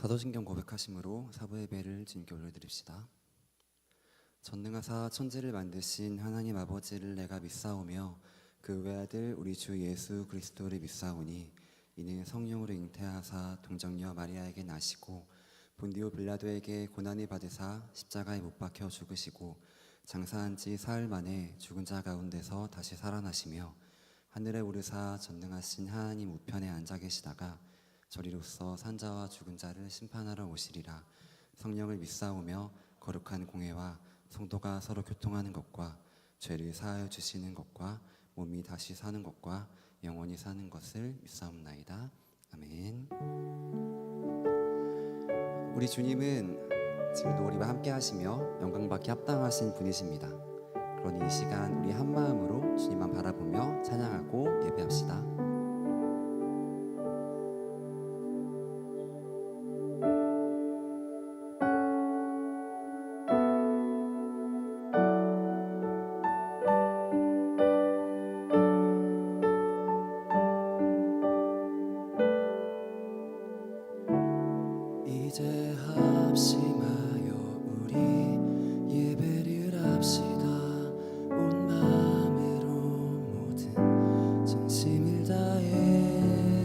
사도신경 고백하심으로 사부 예배를 주님께 올려드립시다. 전능하사 천지를 만드신 하나님 아버지를 내가 믿사오며 그 외아들 우리 주 예수 그리스도를 믿사오니 이는 성령으로 잉태하사 동정녀 마리아에게 나시고 본디오 빌라도에게 고난을 받으사 십자가에 못 박혀 죽으시고 장사한 지 사흘 만에 죽은 자 가운데서 다시 살아나시며 하늘에 오르사 전능하신 하나님 우편에 앉아 계시다가 저리로서 산자와 죽은 자를 심판하러 오시리라. 성령을 믿사오며 거룩한 공회와 성도가 서로 교통하는 것과 죄를 사하여 주시는 것과 몸이 다시 사는 것과 영원히 사는 것을 믿사옵나이다. 아멘. 우리 주님은 지금도 우리와 함께 하시며 영광받기 합당하신 분이십니다. 그러니 이 시간 우리 한 마음으로 주님만 바라보며 찬양하고 예배합시다. 이제 합심하여 우리 예배를 합시다. 온 마음으로 모든 전심을 다해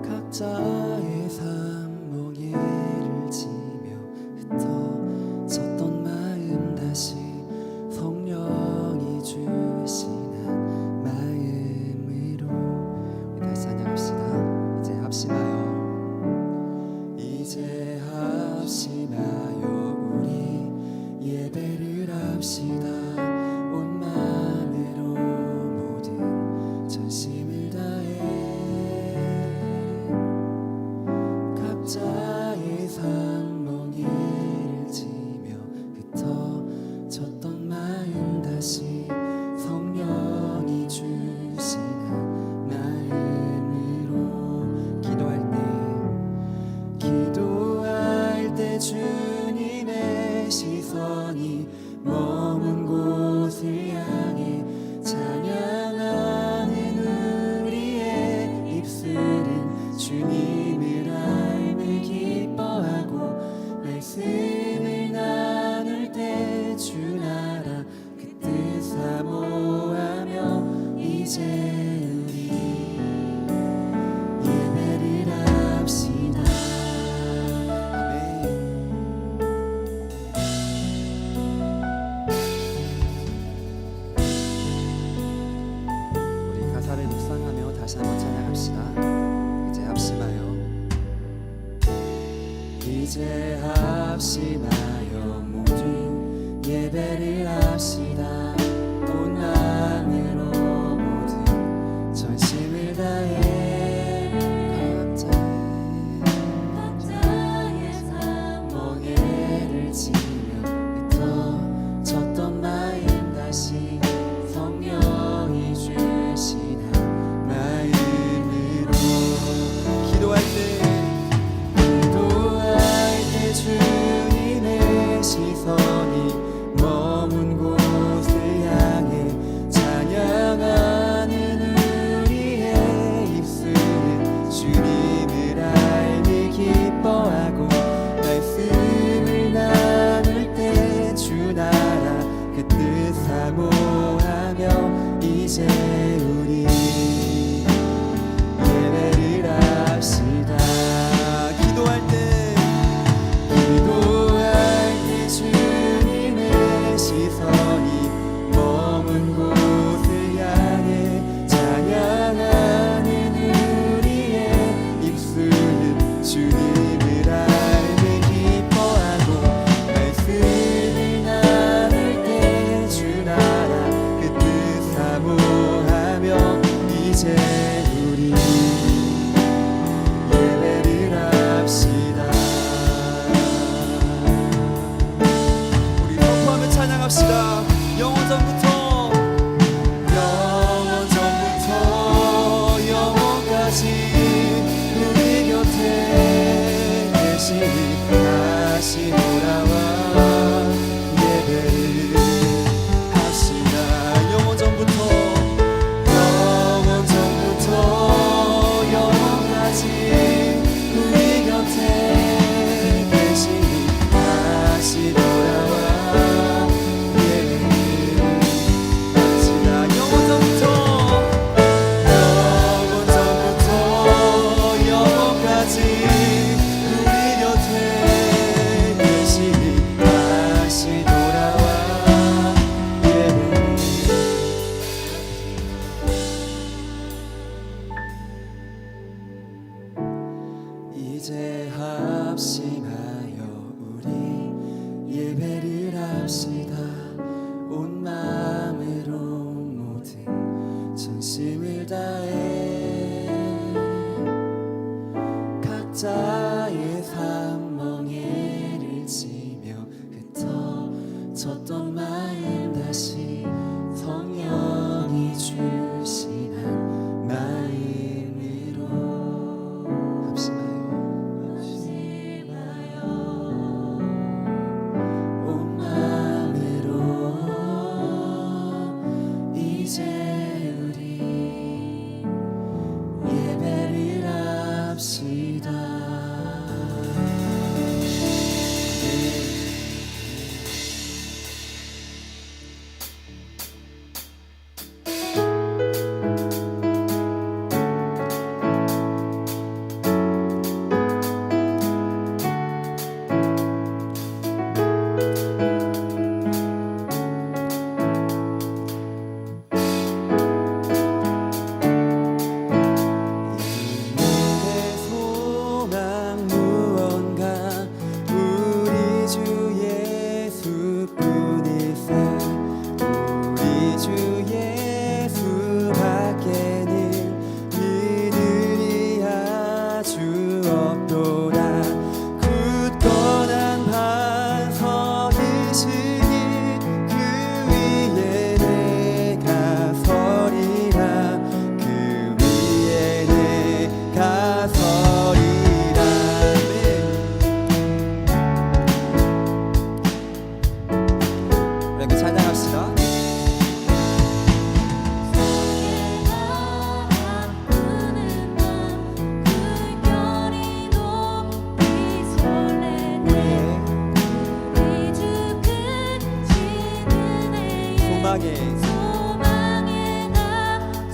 각자의 삶 멍에를 지며 흩어졌던 마음 다시 성령이 주시는 마음으로 우리 다시 찬양합시다. 이제 합심하여 이제 합심하여 우리 예배를 합시다. 온 마음으로 모든 전심을 다해 각자의 삶 멍에를 지며 흩어졌던 마음 다시 성령이 주시는 마음으로 기도할 때 주님의 시선이 머문 곳을 향해 찬양하는 우리의 입술은 주님을 알며 기뻐하고 말씀을 나눌 때 주 나라 그 뜻 사모하며 이제 우리 예배를 합시다. 우리 가사를 묵상하며 다시 한번 찬양합시다. 이제 합심하여 이제 합심하여 모든 예배를 합시다. 온 마음으로 모든 전심을 다해 각자의 삶 멍에를 지며 흩어졌던 마음 다시 성령이 주시는 마음으로 기도할 때 주님의 시선이 머문 곳을 향해 찬양 힘을 다해 각자의 삶 멍에를 치며 흩어졌던 마음 다시 성령이 주신 한 마음으로 합심하여 온 마음으로 이제 우리 예배를 합시다.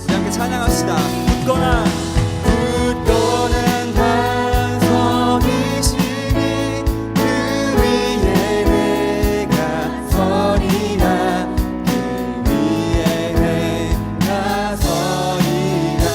우리 함께 찬양합시다. 굳건한 반석이시니 그 위에 내가 서리라. 그 위에 내가 서리라.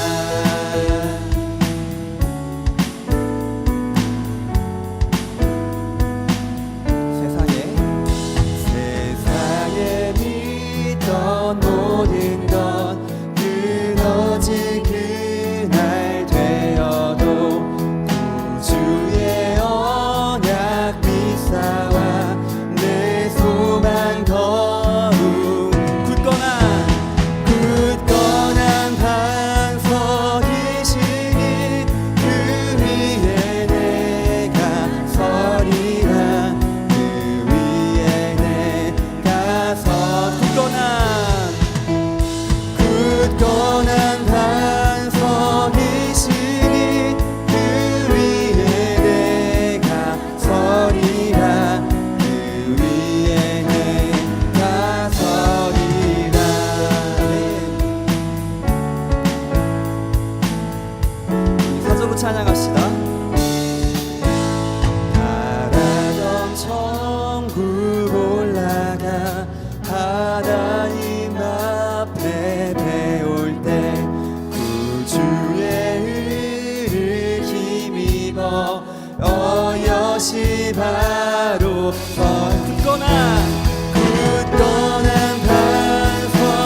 세상에 믿던 모든 것 끊어진 그날 되어도 구주의 언약 믿사와 내 소망 더욱 굳건한 반석이시니 그 위에 내가 서리라. 그 위에 내가 굳건한 반석이시니 그 위에 내가 서리라. 그 위에 내가 서리라. 사절로 찬양합시다. 바라던 천국 올라가 하나님 앞에 배울 때 구주의 의를 힘입어 어여시 바로 굳건한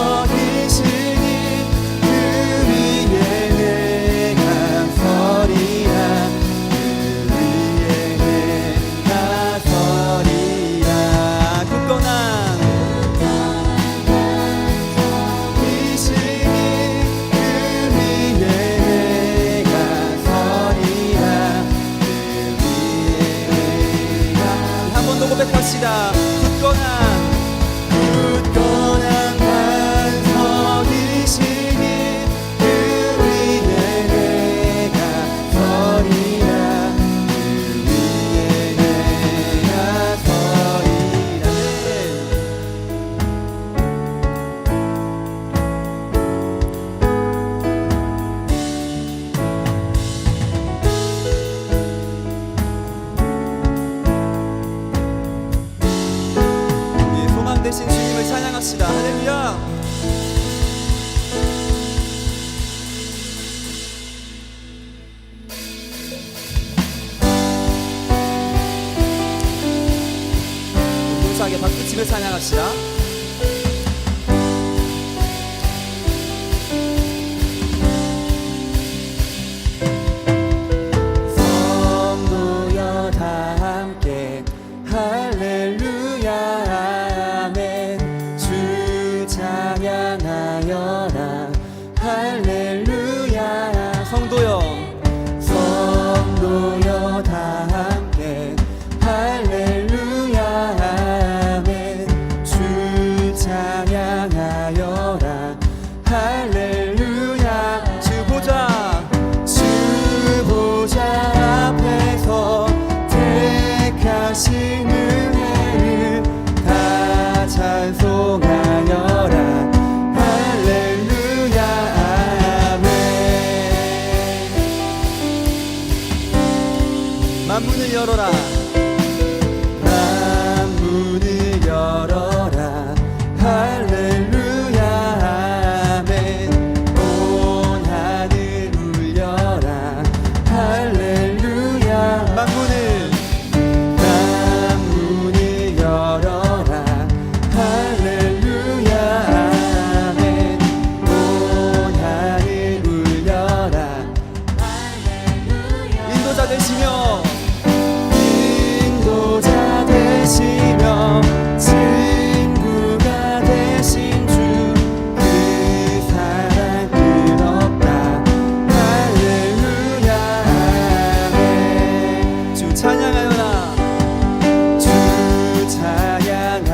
반석이시니 그 위에 내가 서리라. 그 위에 내가 서리라. 굳건한 고백합시다. 굳건한 반석이시니 그 위에 내가 서리라. 그 위에 내가 서리라. 대신 주님을 찬양합시다. 할렐루야. 동사하게 박수치며 찬양합시다. 문을 열어라. 만문을 열어라. 할렐루야 아멘. 온 하늘 울려라. 할렐루야. 만문을 열어라. 할렐루야 아멘. 온 하늘 울려라. 인도자 되시며 친구가 되신 주, 그 사랑 끝없다. 할렐루야 아멘. 주 찬양하여라. 주 찬양하여라.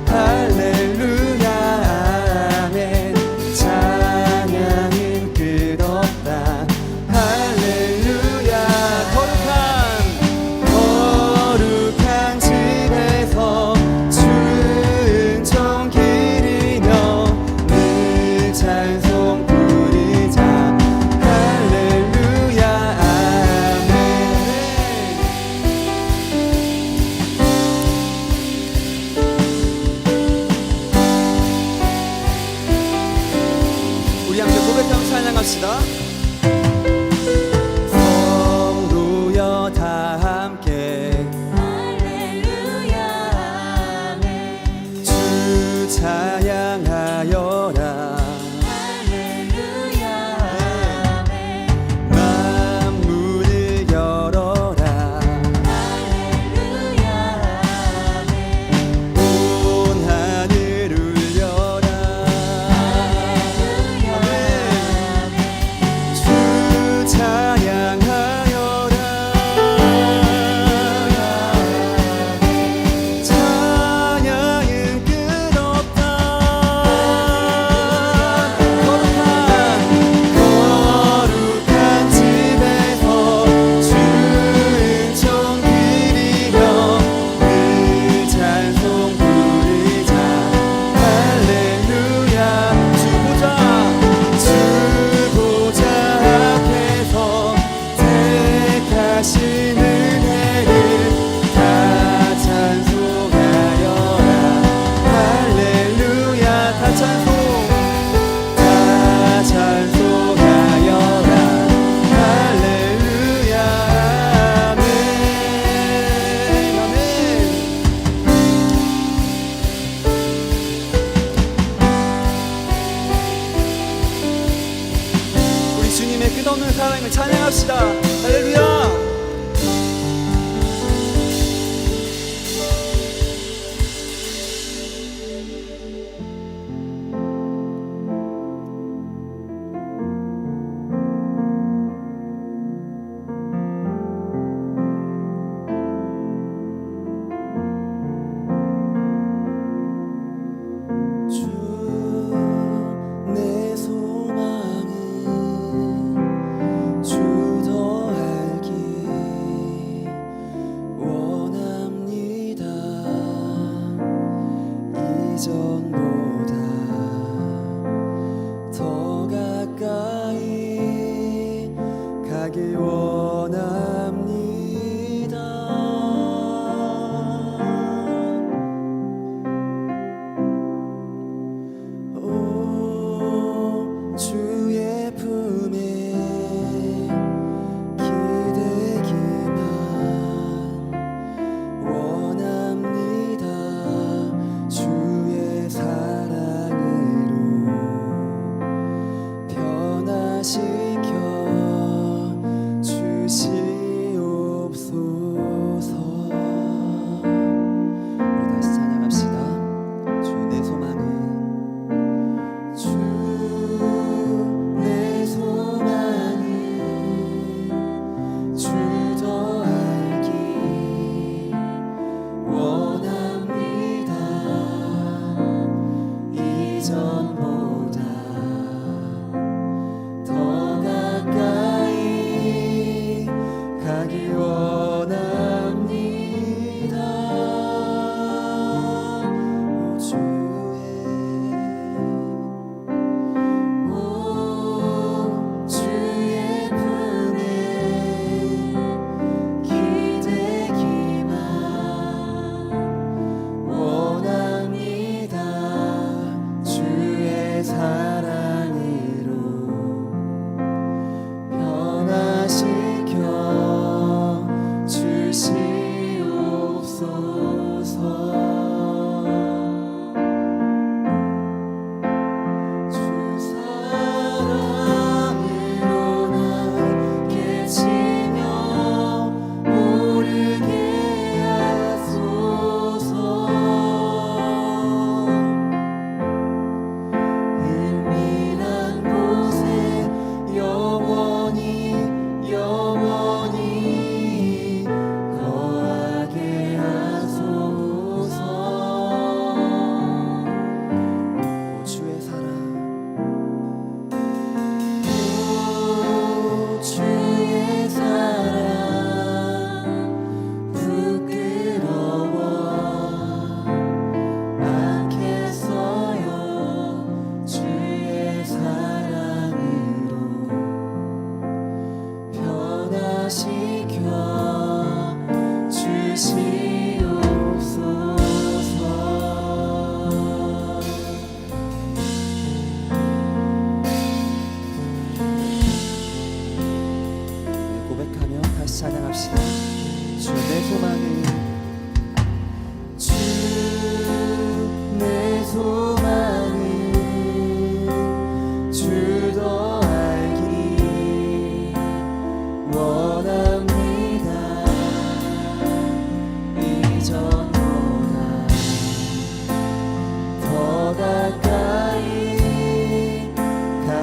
할렐루야 아멘. 찬양은 끝없다. 할렐루야. 거룩한 집에서 주 은총 기리며 늘 찬송 부르자. 할렐루야 아멘. 우리 함께 고백하며 찬양합시다. 성도여 다 함께 할렐루야 아멘. 주 찬양하여라. 할렐루야 아멘. 만문을 열어라. 할렐루야 아멘. 온 하늘 울려라. 할렐루야 아멘. 주 찬양하여라. 찬양은 끝없다. 거룩한 집에서 주 은총 기리며 늘 찬송 부르자. 할렐루야. 주 보좌 앞에서 택하신 은혜를 다 찬송하여라. 할렐루야. 다 찬송하여라. 할렐루야 아멘. 아멘. 우리 주님의 끝없는 사랑을 찬양합시다. 할렐루야. 주 내 소망은 주 더 알기 원합니다. 이전보다 더 가까이 가길 원합니다. 오 주의 품에 기대기만 원합니다. 주의 사랑으로 변화시켜 주시옵소서. 우리 다시 찬양합시다. 주 내 소망은 주 내 소망은 주 더 알기 원합니다. 이전보다 더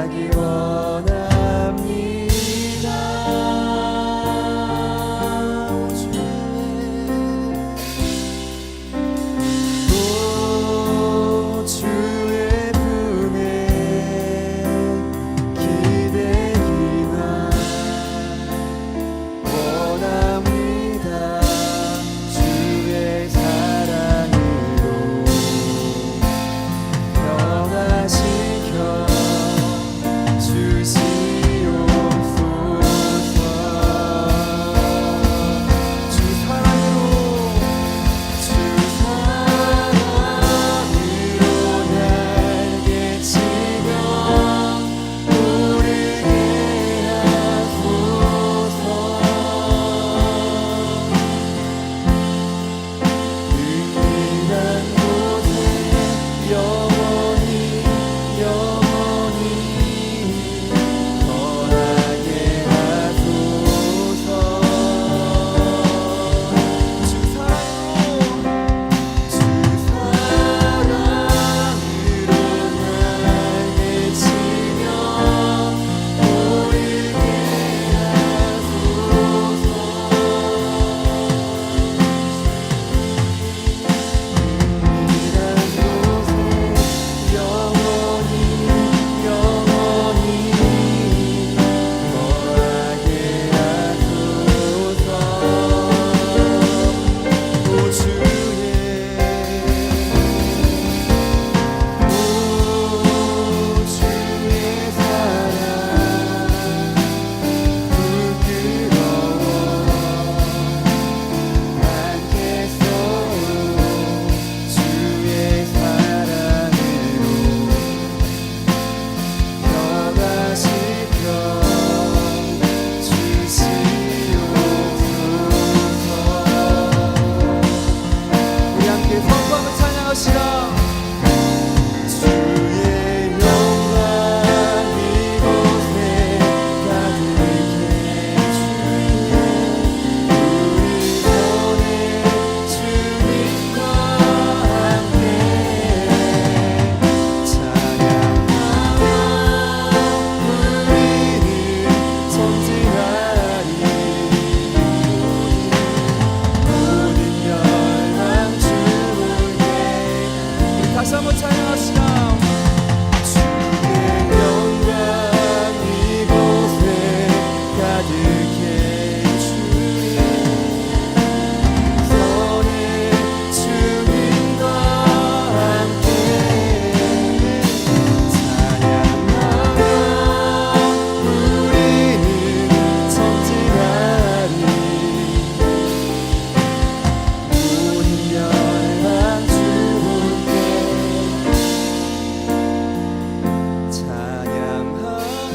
찬양하기 원합니다. 오 주의 품에 기대기만 원합니다. 주의 사랑으로 변화시켜 주시옵소서. 주 사랑으로 날개치며 오르게 하소서. 은밀한 곳에 영원히 거하게 하소서. 주 사랑으로 날개치며 오르게 다시 한번 찬양합시다. 주의 영광 이곳에 가득해 주리. 선의 주님과 함께 찬양하며 우리는 전진하리. 모든 열방 주께 찬양하며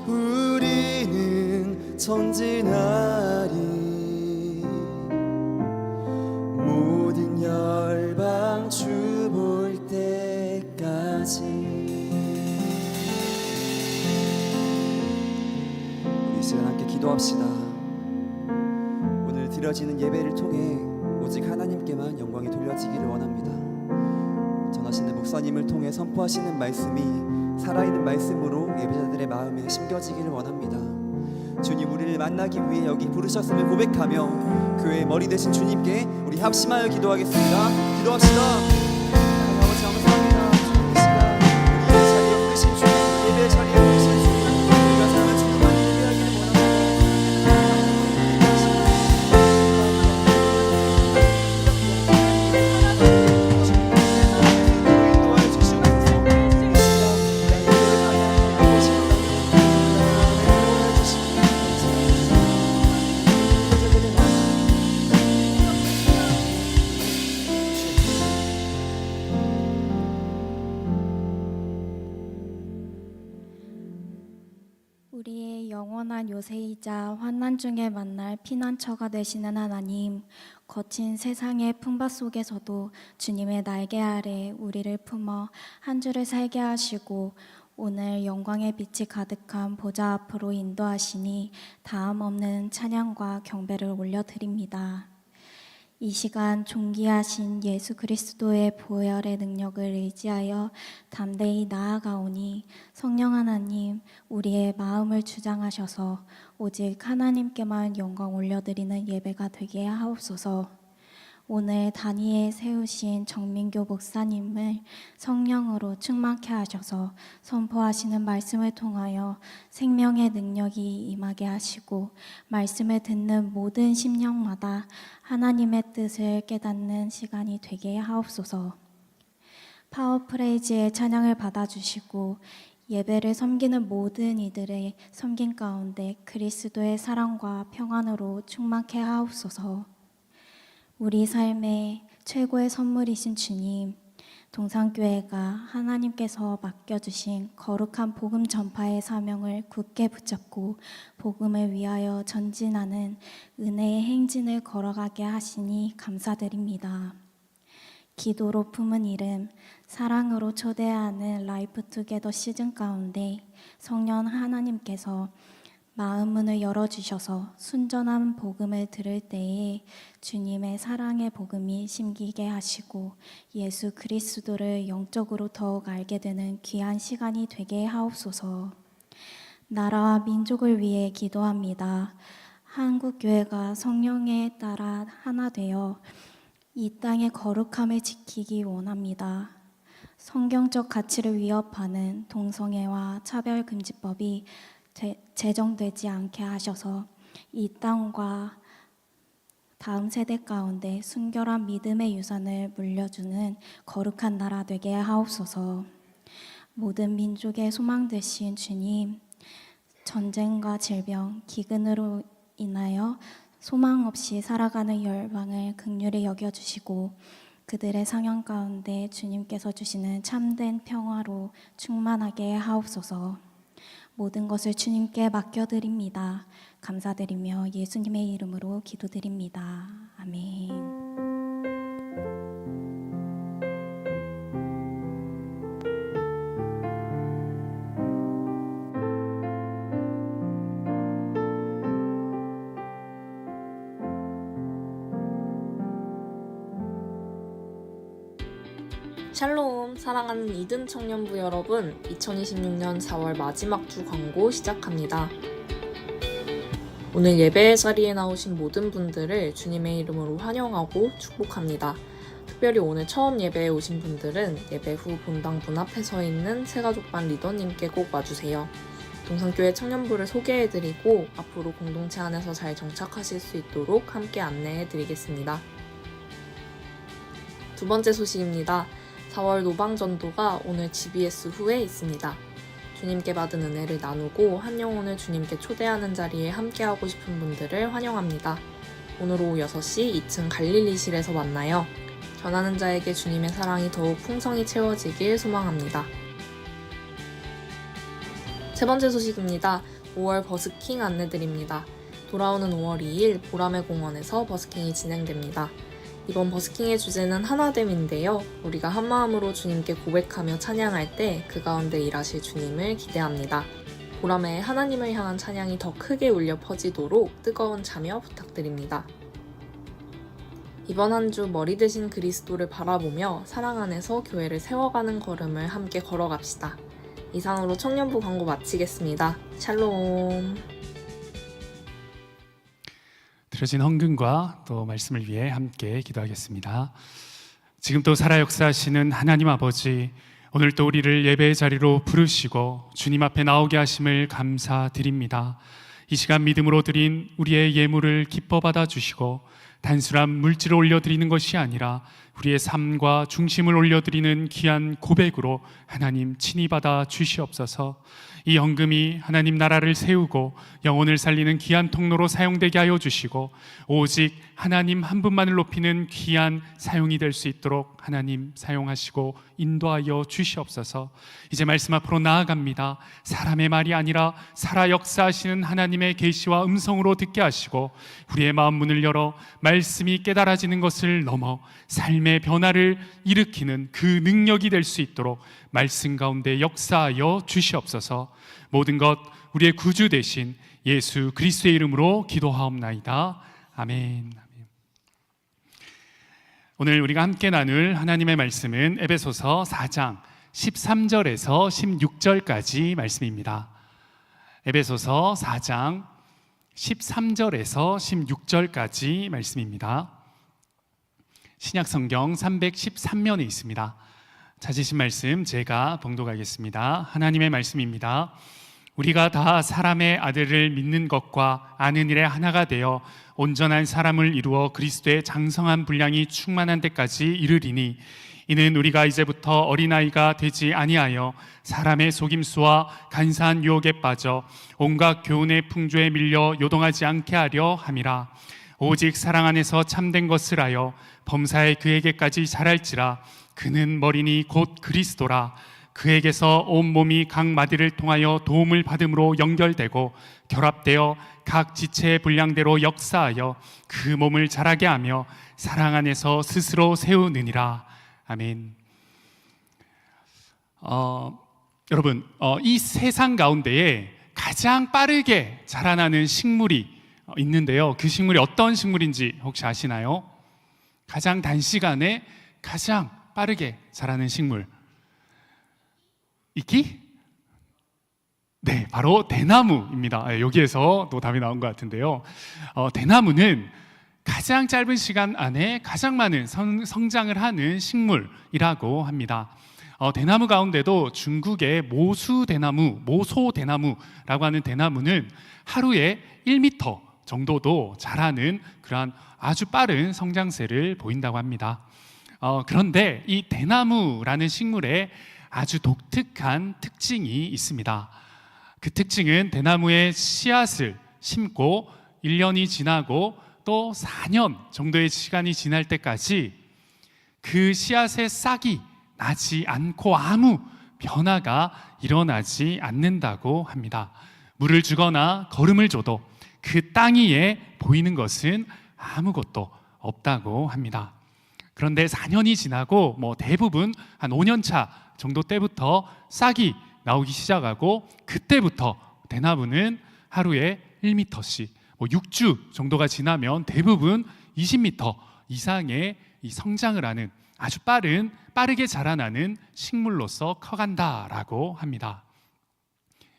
우리는 전진하리. 모든 열방 주 볼 때까지. 우리 이 시간 함께 기도합시다. 오늘 드려지는 예배를 통해 오직 하나님께만 영광이 돌려지기를 원합니다. 전하시는 목사님을 통해 선포하시는 말씀이 살아있는 말씀으로 예배자들의 마음에 심겨지기를 원합니다. 주님, 우리를 만나기 위해 여기 부르셨음을 고백하며 교회의 머리 되신 주님께 우리 합심하여 기도하겠습니다. 기도합시다. 하나님 아버지 감사합니다. 주님 이 시간 우리 이 자리에 부르신 주님, 예배의 자리에 부르신 주님, 우리가 정말 주님만 예배하기를 원합니다. 우리의 영원한 요새이자 환난 중에 만날 피난처가 되시는 하나님, 거친 세상의 풍파 속에서도 주님의 날개 아래 우리를 품어 한 주를 살게 하시고 오늘 영광의 빛이 가득한 보좌 앞으로 인도하시니 다음 없는 찬양과 경배를 올려드립니다. 이 시간 존귀하신 예수 그리스도의 보혈의 능력을 의지하여 담대히 나아가오니 성령 하나님 우리의 마음을 주장하셔서 오직 하나님께만 영광 올려드리는 예배가 되게 하옵소서. 오늘 단위에 세우신 정민교 목사님을 성령으로 충만케 하셔서 선포하시는 말씀을 통하여 생명의 능력이 임하게 하시고 말씀을 듣는 모든 심령마다 하나님의 뜻을 깨닫는 시간이 되게 하옵소서. 파워프레이즈의 찬양을 받아주시고 예배를 섬기는 모든 이들의 섬김 가운데 그리스도의 사랑과 평안으로 충만케 하옵소서. 우리 삶의 최고의 선물이신 주님, 동산교회가 하나님께서 맡겨주신 거룩한 복음 전파의 사명을 굳게 붙잡고 복음을 위하여 전진하는 은혜의 행진을 걸어가게 하시니 감사드립니다. 기도로 품은 이름, 사랑으로 초대하는 라이프 투게더 시즌 가운데 성령 하나님께서 마음 문을 열어주셔서 순전한 복음을 들을 때에 주님의 사랑의 복음이 심기게 하시고 예수 그리스도를 영적으로 더욱 알게 되는 귀한 시간이 되게 하옵소서. 나라와 민족을 위해 기도합니다. 한국교회가 성령에 따라 하나 되어 이 땅의 거룩함을 지키기 원합니다. 성경적 가치를 위협하는 동성애와 차별금지법이 제정되지 않게 하셔서 이 땅과 다음 세대 가운데 순결한 믿음의 유산을 물려주는 거룩한 나라 되게 하옵소서. 모든 민족의 소망 되신 주님, 전쟁과 질병, 기근으로 인하여 소망 없이 살아가는 열방을 긍휼히 여겨주시고 그들의 상현 가운데 주님께서 주시는 참된 평화로 충만하게 하옵소서. 모든 것을 주님께 맡겨드립니다. 감사드리며 예수님의 이름으로 기도드립니다. 아멘. 샬롬, 사랑하는 이든 청년부 여러분, 2026년 4월 마지막 주 광고 시작합니다. 오늘 예배 자리에 나오신 모든 분들을 주님의 이름으로 환영하고 축복합니다. 특별히 오늘 처음 예배에 오신 분들은 예배 후 본당 문 앞에 서 있는 새가족반 리더님께 꼭 와주세요. 동산교회 청년부를 소개해드리고 앞으로 공동체 안에서 잘 정착하실 수 있도록 함께 안내해드리겠습니다. 두 번째 소식입니다. 4월 노방전도가 오늘 GBS 후에 있습니다. 주님께 받은 은혜를 나누고 한 영혼을 주님께 초대하는 자리에 함께하고 싶은 분들을 환영합니다. 오늘 오후 6시 2층 갈릴리실에서 만나요. 전하는 자에게 주님의 사랑이 더욱 풍성히 채워지길 소망합니다. 세 번째 소식입니다. 5월 버스킹 안내드립니다. 돌아오는 5월 2일 보라매 공원에서 버스킹이 진행됩니다. 이번 버스킹의 주제는 하나됨인데요. 우리가 한마음으로 주님께 고백하며 찬양할 때 그 가운데 일하실 주님을 기대합니다. 보라매에 하나님을 향한 찬양이 더 크게 울려 퍼지도록 뜨거운 참여 부탁드립니다. 이번 한 주 머리 대신 그리스도를 바라보며 사랑 안에서 교회를 세워가는 걸음을 함께 걸어갑시다. 이상으로 청년부 광고 마치겠습니다. 샬롬. 드려진 헌금과 또 말씀을 위해 함께 기도하겠습니다. 지금 또 살아 역사하시는 하나님 아버지, 오늘 또 우리를 예배의 자리로 부르시고 주님 앞에 나오게 하심을 감사드립니다. 이 시간 믿음으로 드린 우리의 예물을 기뻐 받아주시고 단순한 물질을 올려드리는 것이 아니라 우리의 삶과 중심을 올려드리는 귀한 고백으로 하나님 친히 받아 주시옵소서. 이 헌금이 하나님 나라를 세우고 영혼을 살리는 귀한 통로로 사용되게 하여 주시고 오직 하나님 한 분만을 높이는 귀한 사용이 될 수 있도록 하나님 사용하시고 인도하여 주시옵소서. 이제 말씀 앞으로 나아갑니다. 사람의 말이 아니라 살아 역사하시는 하나님의 계시와 음성으로 듣게 하시고 우리의 마음 문을 열어 말씀이 깨달아지는 것을 넘어 삶의 변화를 일으키는 그 능력이 될 수 있도록 말씀 가운데 역사하여 주시옵소서. 모든 것 우리의 구주 되신 예수 그리스도의 이름으로 기도하옵나이다. 아멘. 오늘 우리가 함께 나눌 하나님의 말씀은 에베소서 4장 13절에서 16절까지 말씀입니다. 에베소서 4장 13절에서 16절까지 말씀입니다. 신약성경 313면에 있습니다. 찾으신 말씀 제가 봉독하겠습니다. 하나님의 말씀입니다. 우리가 다 사람의 아들을 믿는 것과 아는 일에 하나가 되어 온전한 사람을 이루어 그리스도의 장성한 분량이 충만한 데까지 이르리니, 이는 우리가 이제부터 어린아이가 되지 아니하여 사람의 속임수와 간사한 유혹에 빠져 온갖 교훈의 풍조에 밀려 요동하지 않게 하려 함이라. 오직 사랑 안에서 참된 것을 하여 범사에 그에게까지 자랄지라. 그는 머리니 곧 그리스도라. 그에게서 온 몸이 각 마디를 통하여 도움을 받음으로 연결되고 결합되어 각 지체의 분량대로 역사하여 그 몸을 자라게 하며 사랑 안에서 스스로 세우느니라. 아멘. 여러분, 이 세상 가운데에 가장 빠르게 자라나는 식물이 있는데요. 그 식물이 어떤 식물인지 혹시 아시나요? 가장 단시간에 가장 빠르게 자라는 식물. 이끼? 네, 바로 대나무입니다. 여기에서 또 답이 나온 것 같은데요. 대나무는 가장 짧은 시간 안에 가장 많은 성장을 하는 식물이라고 합니다. 대나무 가운데도 중국의 모소대나무라고 하는 대나무는 하루에 1m 정도도 자라는 그러한 아주 빠른 성장세를 보인다고 합니다. 그런데 이 대나무라는 식물에 아주 독특한 특징이 있습니다. 그 특징은 대나무의 씨앗을 심고 1년이 지나고 또 4년 정도의 시간이 지날 때까지 그 씨앗의 싹이 나지 않고 아무 변화가 일어나지 않는다고 합니다. 물을 주거나 거름을 줘도 그 땅 위에 보이는 것은 아무것도 없다고 합니다. 그런데 4년이 지나고 대부분 한 5년 차 정도 때부터 싹이 나오기 시작하고, 그때부터 대나무는 하루에 1m씩 6주 정도가 지나면 대부분 20m 이상의 이 성장을 하는 아주 빠르게 자라나는 식물로서 커간다라고 합니다.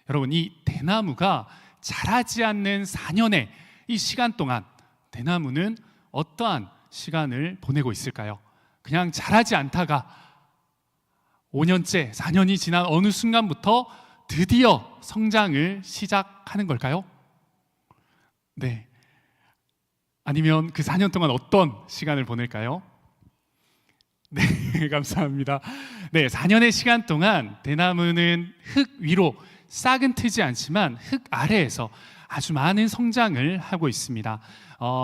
여러분, 이 대나무가 자라지 않는 4년의 이 시간 동안 대나무는 어떠한 시간을 보내고 있을까요? 그냥 자라지 않다가 5년째, 4년이 지난 어느 순간부터 드디어 성장을 시작하는 걸까요? 네. 아니면 그 4년 동안 어떤 시간을 보낼까요? 네, 감사합니다. 네, 4년의 시간 동안 대나무는 흙 위로 싹은 트지 않지만 흙 아래에서 아주 많은 성장을 하고 있습니다.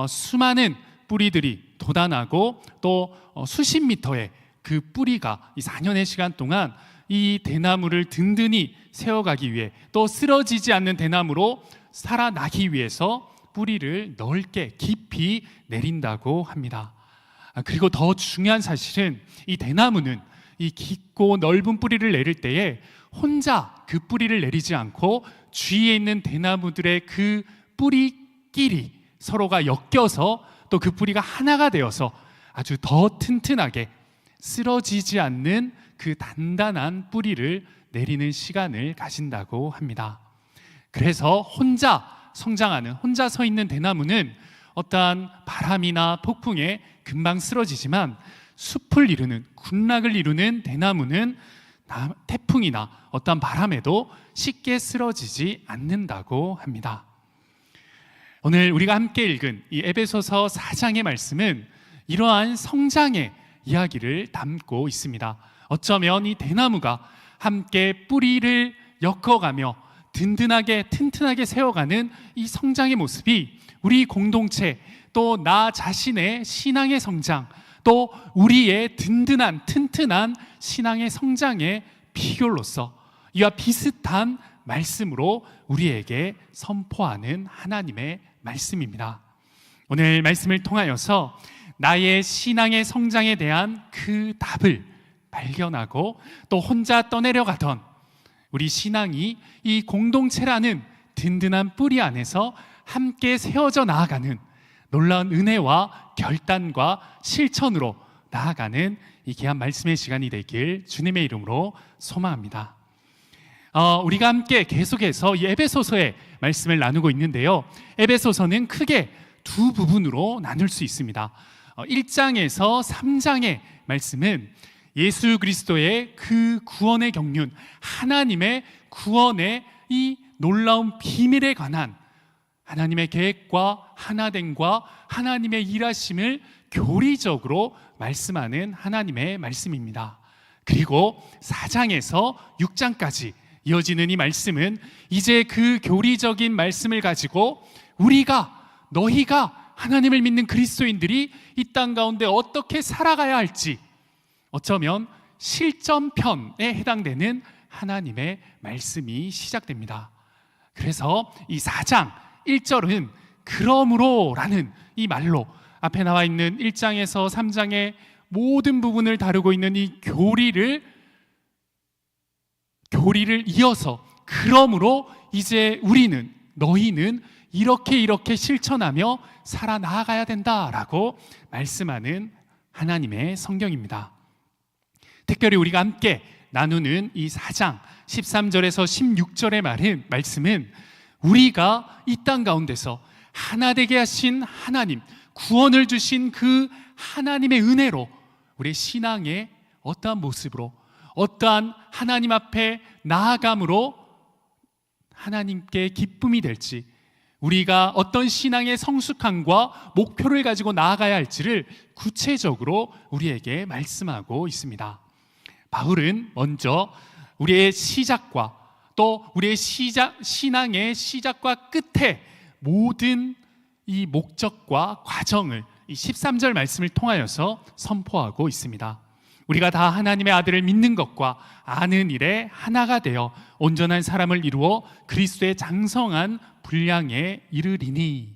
수많은 뿌리들이 돋아나고 또 수십 미터의 그 뿌리가 이 4년의 시간 동안 이 대나무를 든든히 세워가기 위해, 또 쓰러지지 않는 대나무로 살아나기 위해서 뿌리를 넓게 깊이 내린다고 합니다. 그리고 더 중요한 사실은 이 대나무는 이 깊고 넓은 뿌리를 내릴 때에 혼자 그 뿌리를 내리지 않고 주위에 있는 대나무들의 그 뿌리끼리 서로가 엮여서 또 그 뿌리가 하나가 되어서 아주 더 튼튼하게 쓰러지지 않는 그 단단한 뿌리를 내리는 시간을 가진다고 합니다. 그래서 혼자 성장하는, 혼자 서 있는 대나무는 어떠한 바람이나 폭풍에 금방 쓰러지지만, 숲을 이루는, 군락을 이루는 대나무는 태풍이나 어떠한 바람에도 쉽게 쓰러지지 않는다고 합니다. 오늘 우리가 함께 읽은 이 에베소서 4장의 말씀은 이러한 성장의 이야기를 담고 있습니다. 어쩌면 이 대나무가 함께 뿌리를 엮어가며 튼튼하게 세워가는 이 성장의 모습이 우리 공동체, 또 나 자신의 신앙의 성장, 또 우리의 튼튼한 신앙의 성장의 비결로서 이와 비슷한 말씀으로 우리에게 선포하는 하나님의 말씀입니다. 오늘 말씀을 통하여서 나의 신앙의 성장에 대한 그 답을 발견하고 또 혼자 떠내려가던 우리 신앙이 이 공동체라는 든든한 뿌리 안에서 함께 세워져 나아가는 놀라운 은혜와 결단과 실천으로 나아가는 이 귀한 말씀의 시간이 되길 주님의 이름으로 소망합니다. 우리가 함께 계속해서 이 에베소서의 말씀을 나누고 있는데요. 에베소서는 크게 두 부분으로 나눌 수 있습니다. 1장에서 3장의 말씀은 예수 그리스도의 그 구원의 경륜, 하나님의 구원의 이 놀라운 비밀에 관한 하나님의 계획과 하나됨과 하나님의 일하심을 교리적으로 말씀하는 하나님의 말씀입니다. 그리고 4장에서 6장까지 이어지는 이 말씀은 이제 그 교리적인 말씀을 가지고 너희가 하나님을 믿는 그리스도인들이 이 땅 가운데 어떻게 살아가야 할지, 어쩌면 실전편에 해당되는 하나님의 말씀이 시작됩니다. 그래서 이 4장 1절은 그러므로라는 이 말로 앞에 나와 있는 1장에서 3장의 모든 부분을 다루고 있는 이 교리를 이어서 그러므로 이제 너희는 이렇게 실천하며 살아나가야 된다라고 말씀하는 하나님의 성경입니다. 특별히 우리가 함께 나누는 이 4장 13절에서 16절의 말씀은 우리가 이 땅 가운데서 하나 되게 하신 하나님, 구원을 주신 그 하나님의 은혜로 우리의 신앙의 어떠한 모습으로, 어떠한 하나님 앞에 나아감으로 하나님께 기쁨이 될지, 우리가 어떤 신앙의 성숙함과 목표를 가지고 나아가야 할지를 구체적으로 우리에게 말씀하고 있습니다. 바울은 먼저 우리의 시작과 또 우리의 신앙의 시작과 끝에 모든 이 목적과 과정을 이 13절 말씀을 통하여서 선포하고 있습니다. 우리가 다 하나님의 아들을 믿는 것과 아는 일에 하나가 되어 온전한 사람을 이루어 그리스도의 장성한 분량에 이르리니.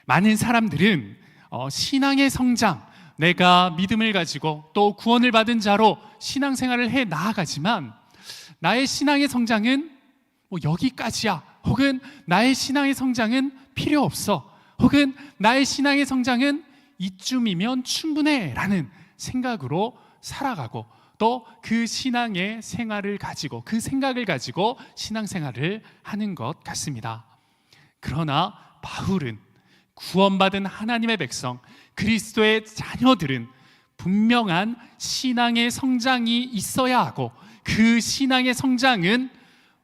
많은 사람들은 신앙의 성장, 내가 믿음을 가지고 또 구원을 받은 자로 신앙생활을 해 나아가지만 나의 신앙의 성장은 여기까지야, 혹은 나의 신앙의 성장은 필요 없어, 혹은 나의 신앙의 성장은 이쯤이면 충분해 라는 생각으로 살아가고 또 그 신앙의 생활을 가지고, 그 생각을 가지고 신앙생활을 하는 것 같습니다. 그러나 바울은 구원받은 하나님의 백성, 그리스도의 자녀들은 분명한 신앙의 성장이 있어야 하고, 그 신앙의 성장은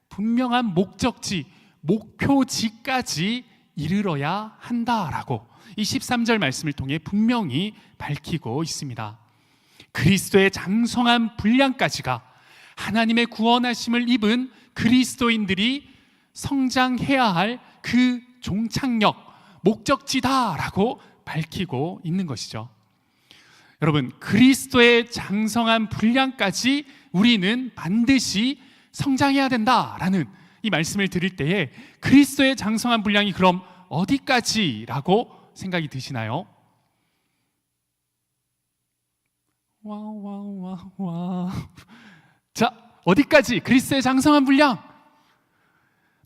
분명한 목적지, 목표지까지 이르러야 한다라고 이 13절 말씀을 통해 분명히 밝히고 있습니다. 그리스도의 장성한 분량까지가 하나님의 구원하심을 입은 그리스도인들이 성장해야 할 그 종착역, 목적지다라고 밝히고 있는 것이죠. 여러분, 그리스도의 장성한 분량까지 우리는 반드시 성장해야 된다라는 이 말씀을 드릴 때에 그리스도의 장성한 분량이 그럼 어디까지라고 생각이 드시나요? 자, 어디까지? 그리스도의 장성한 분량,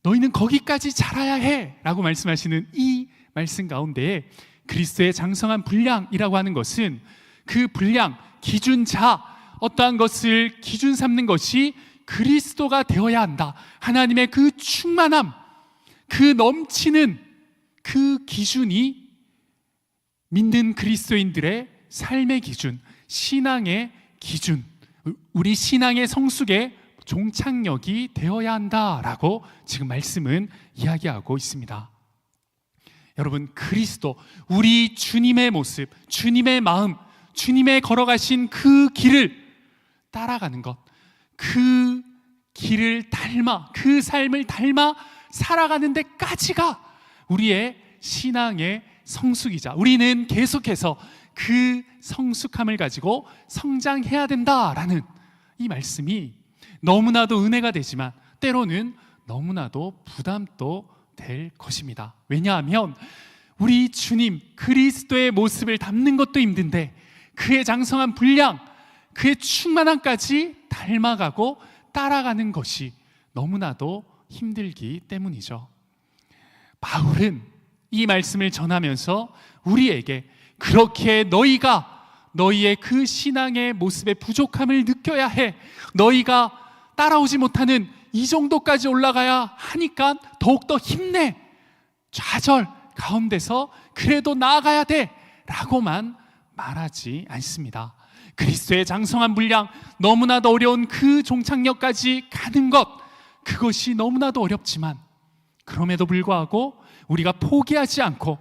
너희는 거기까지 자라야 해 라고 말씀하시는 이 말씀 가운데 그리스도의 장성한 분량이라고 하는 것은 그 분량, 기준자, 어떠한 것을 기준 삼는 것이 그리스도가 되어야 한다. 하나님의 그 충만함, 그 넘치는 그 기준이 믿는 그리스도인들의 삶의 기준, 신앙의 기준, 우리 신앙의 성숙의 종착역이 되어야 한다라고 지금 말씀은 이야기하고 있습니다. 여러분, 그리스도, 우리 주님의 모습, 주님의 마음, 주님의 걸어가신 그 길을 따라가는 것, 그 길을 닮아, 그 삶을 닮아 살아가는 데까지가 우리의 신앙의 성숙이자, 우리는 계속해서 그 성숙함을 가지고 성장해야 된다라는 이 말씀이 너무나도 은혜가 되지만 때로는 너무나도 부담도 될 것입니다. 왜냐하면 우리 주님 그리스도의 모습을 담는 것도 힘든데 그의 장성한 분량, 그의 충만함까지 닮아가고 따라가는 것이 너무나도 힘들기 때문이죠. 바울은 이 말씀을 전하면서 우리에게 그렇게 너희가 너희의 그 신앙의 모습의 부족함을 느껴야 해. 너희가 따라오지 못하는 이 정도까지 올라가야 하니까 더욱더 힘내. 좌절 가운데서 그래도 나아가야 돼 라고만 말하지 않습니다. 그리스도의 장성한 분량, 너무나도 어려운 그 종착역까지 가는 것, 그것이 너무나도 어렵지만 그럼에도 불구하고 우리가 포기하지 않고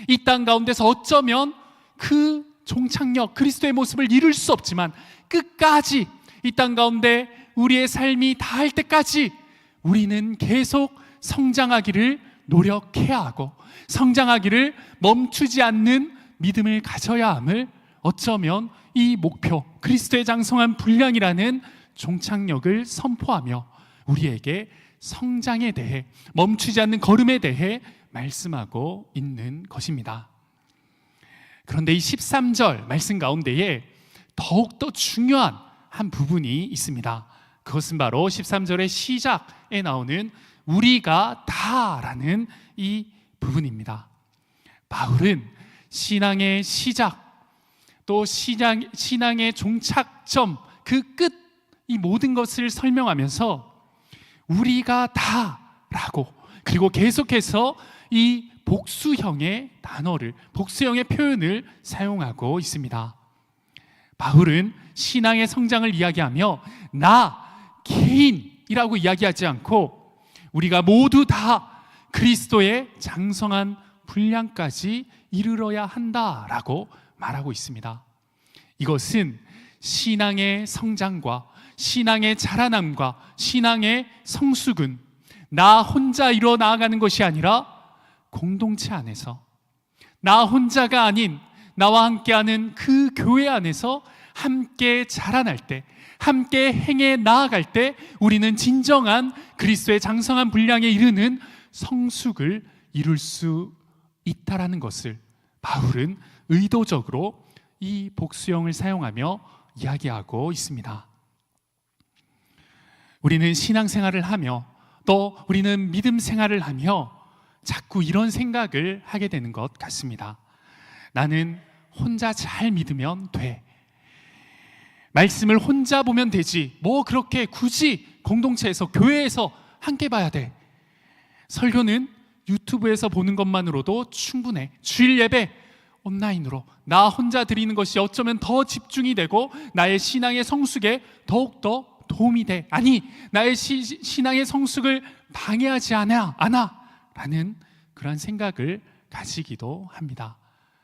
이 땅 가운데서 어쩌면 그 종착역, 그리스도의 모습을 이룰 수 없지만 끝까지 이 땅 가운데 우리의 삶이 다할 때까지 우리는 계속 성장하기를 노력해야 하고, 성장하기를 멈추지 않는 믿음을 가져야 함을 어쩌면 이 목표, 그리스도의 장성한 분량이라는 종착역을 선포하며 우리에게 성장에 대해, 멈추지 않는 걸음에 대해 말씀하고 있는 것입니다. 그런데 이 13절 말씀 가운데에 더욱더 중요한 한 부분이 있습니다. 그것은 바로 13절의 시작에 나오는 우리가 다라는 이 부분입니다. 바울은 신앙의 시작, 또 신앙의 종착점, 그 끝, 이 모든 것을 설명하면서 우리가 다라고, 그리고 계속해서 이 복수형의 단어를, 복수형의 표현을 사용하고 있습니다. 바울은 신앙의 성장을 이야기하며 나 개인이라고 이야기하지 않고 우리가 모두 다 그리스도의 장성한 분량까지 이르러야 한다라고 말하고 있습니다. 이것은 신앙의 성장과 신앙의 자라남과 신앙의 성숙은 나 혼자 이뤄 나아가는 것이 아니라 공동체 안에서, 나 혼자가 아닌 나와 함께하는 그 교회 안에서 함께 자라날 때, 함께 행해 나아갈 때 우리는 진정한 그리스도의 장성한 분량에 이르는 성숙을 이룰 수 있다라는 것을 바울은 의도적으로 이 복수형을 사용하며 이야기하고 있습니다. 우리는 신앙생활을 하며 또 우리는 믿음 생활을 하며 자꾸 이런 생각을 하게 되는 것 같습니다. 나는 혼자 잘 믿으면 돼. 말씀을 혼자 보면 되지. 뭐 그렇게 굳이 공동체에서, 교회에서 함께 봐야 돼. 설교는 유튜브에서 보는 것만으로도 충분해. 주일 예배 온라인으로 나 혼자 드리는 것이 어쩌면 더 집중이 되고 나의 신앙의 성숙에 더욱더 도움이 돼. 아니, 나의 신앙의 성숙을 방해하지 않아 라는 그런 생각을 가지기도 합니다.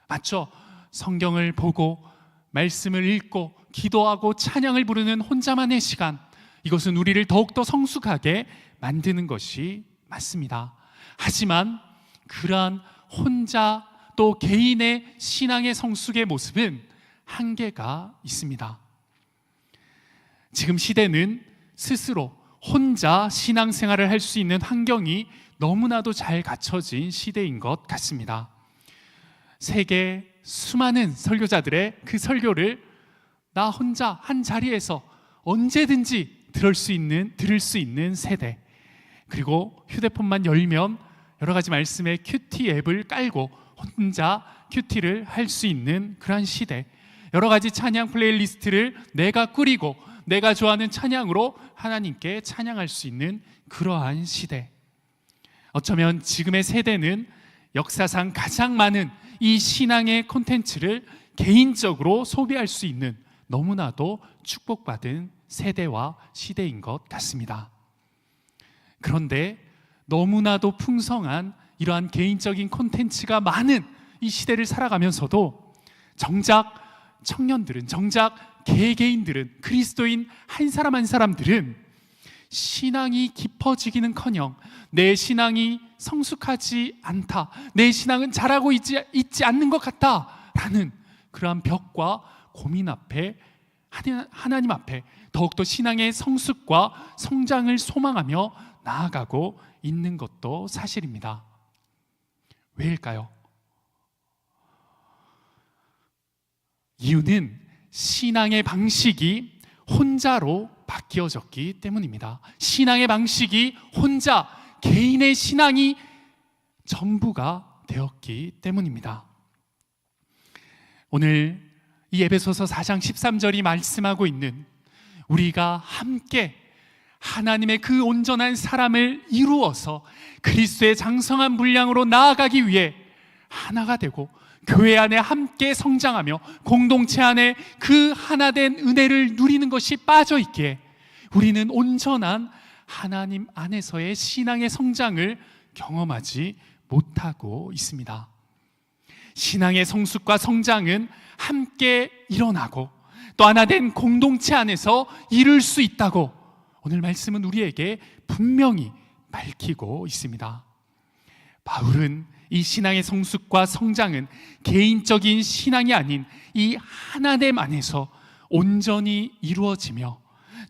맞죠? 성경을 보고 말씀을 읽고 기도하고 찬양을 부르는 혼자만의 시간, 이것은 우리를 더욱더 성숙하게 만드는 것이 맞습니다. 하지만 그러한 혼자 또 개인의 신앙의 성숙의 모습은 한계가 있습니다. 지금 시대는 스스로 혼자 신앙생활을 할 수 있는 환경이 너무나도 잘 갖춰진 시대인 것 같습니다. 세계 수많은 설교자들의 그 설교를 나 혼자 한 자리에서 언제든지 들을 수 있는 세대, 그리고 휴대폰만 열면 여러 가지 말씀의 큐티 앱을 깔고 혼자 큐티를 할 수 있는 그러한 시대, 여러 가지 찬양 플레이리스트를 내가 꾸리고 내가 좋아하는 찬양으로 하나님께 찬양할 수 있는 그러한 시대. 어쩌면 지금의 세대는 역사상 가장 많은 이 신앙의 콘텐츠를 개인적으로 소비할 수 있는 너무나도 축복받은 세대와 시대인 것 같습니다. 그런데 너무나도 풍성한 이러한 개인적인 콘텐츠가 많은 이 시대를 살아가면서도 정작 청년들은, 정작 개개인들은, 그리스도인 한 사람 한 사람들은 신앙이 깊어지기는커녕 내 신앙이 성숙하지 않다, 내 신앙은 자라고 있지 않는 것 같다 라는 그러한 벽과 고민 앞에, 하나님 앞에 더욱더 신앙의 성숙과 성장을 소망하며 나아가고 있는 것도 사실입니다. 왜일까요? 이유는 신앙의 방식이 혼자로 바뀌어졌기 때문입니다. 신앙의 방식이 혼자, 개인의 신앙이 전부가 되었기 때문입니다. 오늘 이 에베소서 4장 13절이 말씀하고 있는 우리가 함께 하나님의 그 온전한 사람을 이루어서 그리스도의 장성한 분량으로 나아가기 위해 하나가 되고 교회 안에 함께 성장하며 공동체 안에 그 하나된 은혜를 누리는 것이 빠져 있기에 우리는 온전한 하나님 안에서의 신앙의 성장을 경험하지 못하고 있습니다. 신앙의 성숙과 성장은 함께 일어나고 또 하나된 공동체 안에서 이룰 수 있다고 오늘 말씀은 우리에게 분명히 밝히고 있습니다. 바울은 이 신앙의 성숙과 성장은 개인적인 신앙이 아닌 이 하나됨 안에서 온전히 이루어지며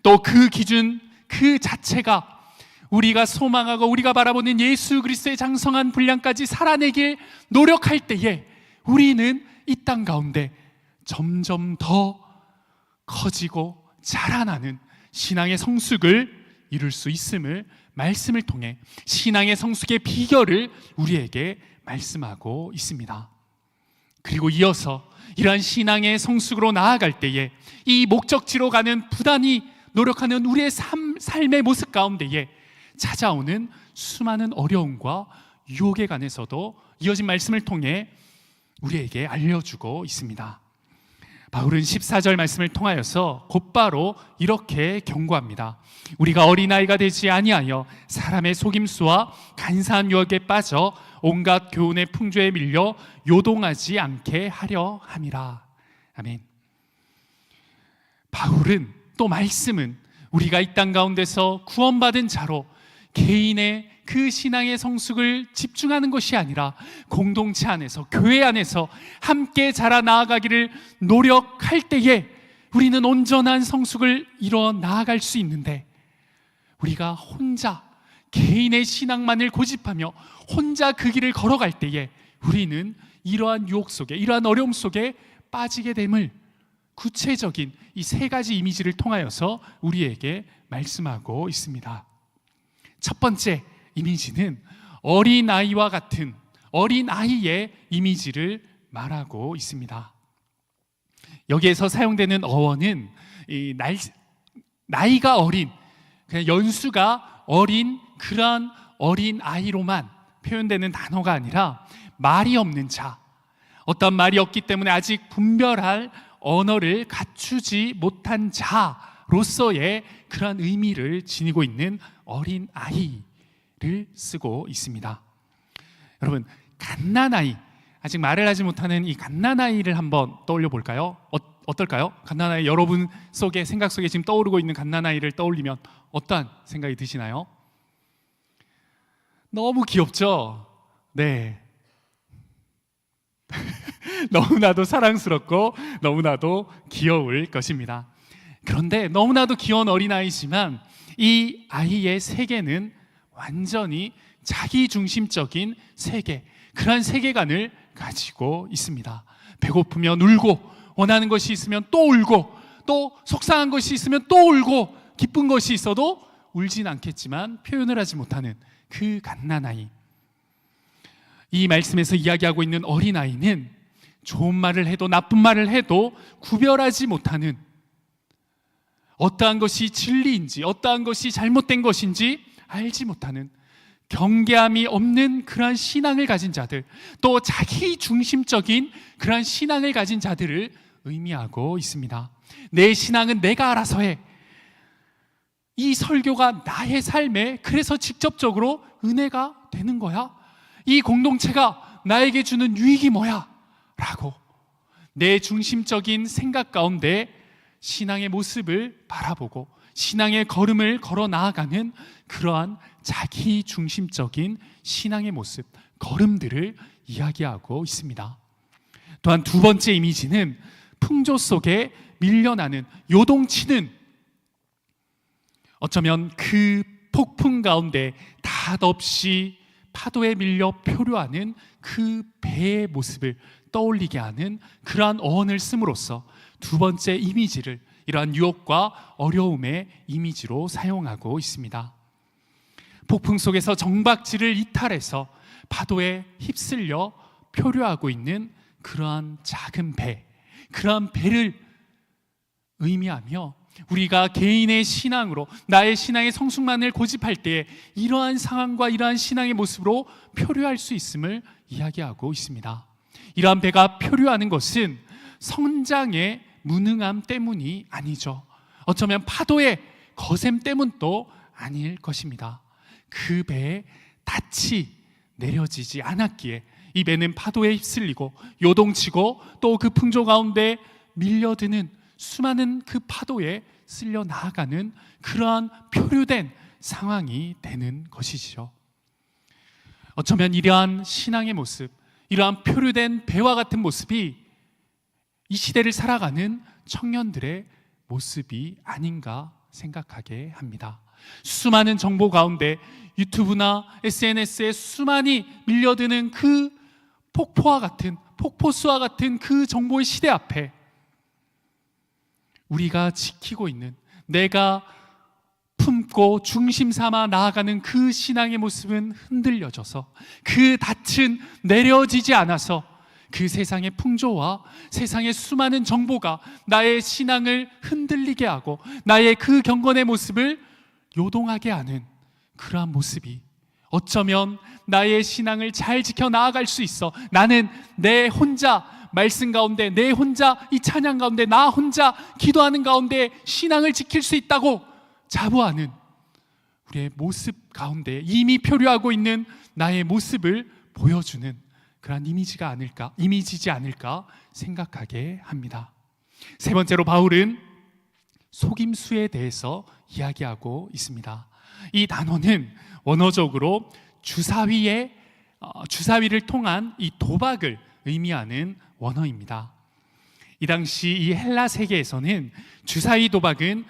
또 그 기준 그 자체가 우리가 소망하고 우리가 바라보는 예수 그리스도의 장성한 분량까지 살아내길 노력할 때에 우리는 이 땅 가운데 점점 더 커지고 자라나는 신앙의 성숙을 이룰 수 있음을 말씀을 통해 신앙의 성숙의 비결을 우리에게 말씀하고 있습니다. 그리고 이어서 이러한 신앙의 성숙으로 나아갈 때에 이 목적지로 가는 부단히 노력하는 우리의 삶의 모습 가운데에 찾아오는 수많은 어려움과 유혹에 관해서도 이어진 말씀을 통해 우리에게 알려주고 있습니다. 바울은 14절 말씀을 통하여서 곧바로 이렇게 경고합니다. 우리가 어린아이가 되지 아니하여 사람의 속임수와 간사한 유혹에 빠져 온갖 교훈의 풍조에 밀려 요동하지 않게 하려 함이라. 아멘. 바울은 또 말씀은 우리가 이 땅 가운데서 구원받은 자로 개인의 그 신앙의 성숙을 집중하는 것이 아니라 공동체 안에서 교회 안에서 함께 자라 나아가기를 노력할 때에 우리는 온전한 성숙을 이뤄 나아갈 수 있는데 우리가 혼자 개인의 신앙만을 고집하며 혼자 그 길을 걸어갈 때에 우리는 이러한 유혹 속에 이러한 어려움 속에 빠지게 됨을 구체적인 이 세 가지 이미지를 통하여서 우리에게 말씀하고 있습니다. 첫 번째 이미지는 어린아이와 같은 어린아이의 이미지를 말하고 있습니다. 여기에서 사용되는 어원은 나이가 어린, 그냥 연수가 어린 그런 어린아이로만 표현되는 단어가 아니라 말이 없는 자, 어떤 말이 없기 때문에 아직 분별할 언어를 갖추지 못한 자로서의 그런 의미를 지니고 있는 어린아이를 쓰고 있습니다. 여러분, 갓난아이, 아직 말을 하지 못하는 이 갓난아이를 한번 떠올려 볼까요? 어떨까요? 갓난아이, 여러분 속에 생각 속에 지금 떠오르고 있는 갓난아이를 떠올리면 어떠한 생각이 드시나요? 너무 귀엽죠? 네. 너무나도 사랑스럽고 너무나도 귀여울 것입니다. 그런데 너무나도 귀여운 어린아이지만 이 아이의 세계는 완전히 자기중심적인 세계, 그러한 세계관을 가지고 있습니다. 배고프면 울고, 원하는 것이 있으면 또 울고, 또 속상한 것이 있으면 또 울고, 기쁜 것이 있어도 울진 않겠지만 표현을 하지 못하는 그 갓난아이. 이 말씀에서 이야기하고 있는 어린아이는 좋은 말을 해도 나쁜 말을 해도 구별하지 못하는, 어떠한 것이 진리인지 어떠한 것이 잘못된 것인지 알지 못하는, 경계함이 없는 그러한 신앙을 가진 자들, 또 자기 중심적인 그러한 신앙을 가진 자들을 의미하고 있습니다. 내 신앙은 내가 알아서 해. 이 설교가 나의 삶에 그래서 직접적으로 은혜가 되는 거야? 이 공동체가 나에게 주는 유익이 뭐야? 라고 내 중심적인 생각 가운데 신앙의 모습을 바라보고 신앙의 걸음을 걸어 나아가는 그러한 자기 중심적인 신앙의 모습, 걸음들을 이야기하고 있습니다. 또한 두 번째 이미지는 풍조 속에 밀려나는, 요동치는, 어쩌면 그 폭풍 가운데 닷없이 파도에 밀려 표류하는 그 배의 모습을 떠올리게 하는 그러한 어원을 씀으로써 두 번째 이미지를 이러한 유혹과 어려움의 이미지로 사용하고 있습니다. 폭풍 속에서 정박지를 이탈해서 파도에 휩쓸려 표류하고 있는 그러한 작은 배, 그러한 배를 의미하며 우리가 개인의 신앙으로 나의 신앙의 성숙만을 고집할 때에 이러한 상황과 이러한 신앙의 모습으로 표류할 수 있음을 이야기하고 있습니다. 이러한 배가 표류하는 것은 성장의 무능함 때문이 아니죠. 어쩌면 파도의 거셈 때문도 아닐 것입니다. 그 배에 닻이 내려지지 않았기에 이 배는 파도에 휩쓸리고 요동치고 또 그 풍조 가운데 밀려드는 수많은 그 파도에 쓸려 나아가는 그러한 표류된 상황이 되는 것이지요. 어쩌면 이러한 신앙의 모습, 이러한 표류된 배와 같은 모습이 이 시대를 살아가는 청년들의 모습이 아닌가 생각하게 합니다. 수많은 정보 가운데 유튜브나 SNS에 수많이 밀려드는 그 폭포와 같은, 폭포수와 같은 그 정보의 시대 앞에 우리가 지키고 있는, 내가 품고 중심 삼아 나아가는 그 신앙의 모습은 흔들려져서 그 닻은 내려지지 않아서 그 세상의 풍조와 세상의 수많은 정보가 나의 신앙을 흔들리게 하고 나의 그 경건의 모습을 요동하게 하는 그러한 모습이 어쩌면 나의 신앙을 잘 지켜 나아갈 수 있어, 나는 내 혼자 말씀 가운데, 내 혼자 이 찬양 가운데, 나 혼자 기도하는 가운데 신앙을 지킬 수 있다고 자부하는 우리의 모습 가운데 이미 표류하고 있는 나의 모습을 보여주는 그러한 이미지지 않을까 생각하게 합니다. 세 번째로 바울은 속임수에 대해서 이야기하고 있습니다. 이 단어는 원어적으로 주사위를 통한 이 도박을 의미하는 원어입니다. 이 당시 이 헬라 세계에서는 주사위 도박은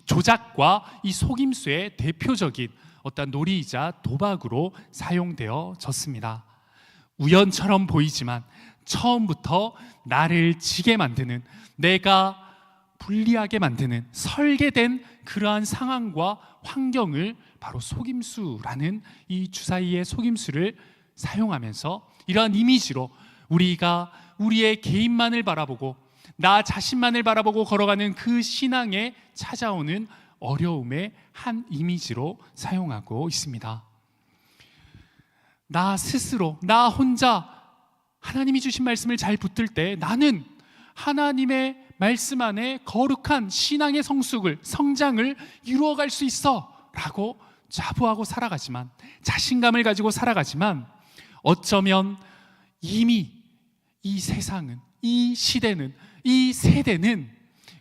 조작과 이 속임수의 대표적인 어떤 놀이이자 도박으로 사용되어졌습니다. 우연처럼 보이지만 처음부터 나를 지게 만드는, 내가 불리하게 만드는 설계된 그러한 상황과 환경을 바로 속임수라는 이 주사위의 속임수를 사용하면서 이러한 이미지로 우리가 우리의 개인만을 바라보고 나 자신만을 바라보고 걸어가는 그 신앙에 찾아오는 어려움의 한 이미지로 사용하고 있습니다. 나 스스로, 나 혼자 하나님이 주신 말씀을 잘 붙들 때 나는 하나님의 말씀 안에 거룩한 신앙의 성장을 이루어갈 수 있어 라고 자부하고 살아가지만, 자신감을 가지고 살아가지만 어쩌면 이미 이 세상은, 이 시대는, 이 세대는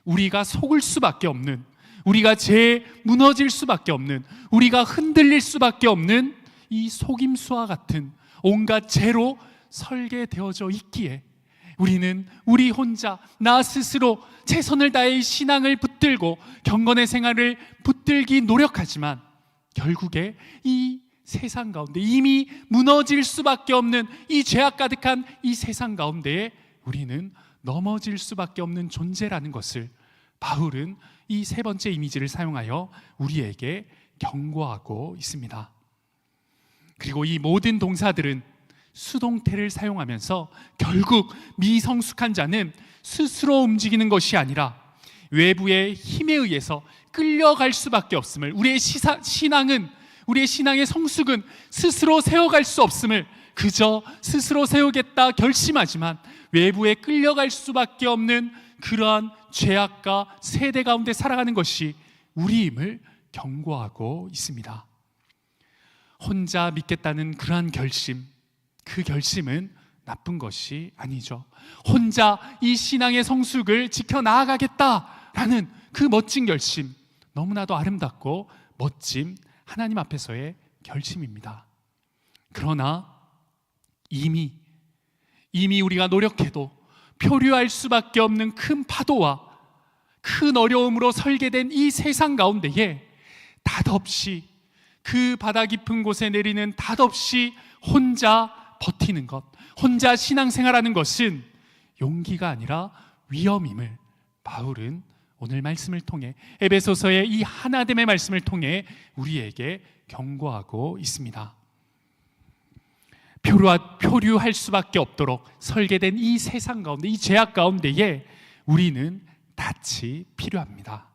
우리가 속을 수밖에 없는, 우리가 무너질 수밖에 없는, 우리가 흔들릴 수밖에 없는 이 속임수와 같은 온갖 죄로 설계되어져 있기에 우리는 우리 혼자 나 스스로 최선을 다해 신앙을 붙들고 경건의 생활을 붙들기 노력하지만 결국에 이 세상 가운데 이미 무너질 수밖에 없는 이 죄악 가득한 이 세상 가운데에 우리는 넘어질 수밖에 없는 존재라는 것을 바울은 이 세 번째 이미지를 사용하여 우리에게 경고하고 있습니다. 그리고 이 모든 동사들은 수동태를 사용하면서 결국 미성숙한 자는 스스로 움직이는 것이 아니라 외부의 힘에 의해서 끌려갈 수밖에 없음을, 우리의 신앙은, 우리의 신앙의 성숙은 스스로 세워갈 수 없음을 그저 스스로 세우겠다 결심하지만 외부에 끌려갈 수밖에 없는 그러한 죄악과 세대 가운데 살아가는 것이 우리임을 경고하고 있습니다. 혼자 믿겠다는 그러한 결심, 그 결심은 나쁜 것이 아니죠. 혼자 이 신앙의 성숙을 지켜나가겠다라는 그 멋진 결심, 너무나도 아름답고 멋진 하나님 앞에서의 결심입니다. 그러나 이미 우리가 노력해도 표류할 수밖에 없는 큰 파도와 큰 어려움으로 설계된 이 세상 가운데에 닷없이 그 바다 깊은 곳에 내리는 닷없이 혼자 버티는 것, 혼자 신앙생활하는 것은 용기가 아니라 위험임을 바울은 오늘 말씀을 통해, 에베소서의 이 하나됨의 말씀을 통해 우리에게 경고하고 있습니다. 표류할 수밖에 없도록 설계된 이 세상 가운데, 이 죄악 가운데에 우리는 닻이 필요합니다.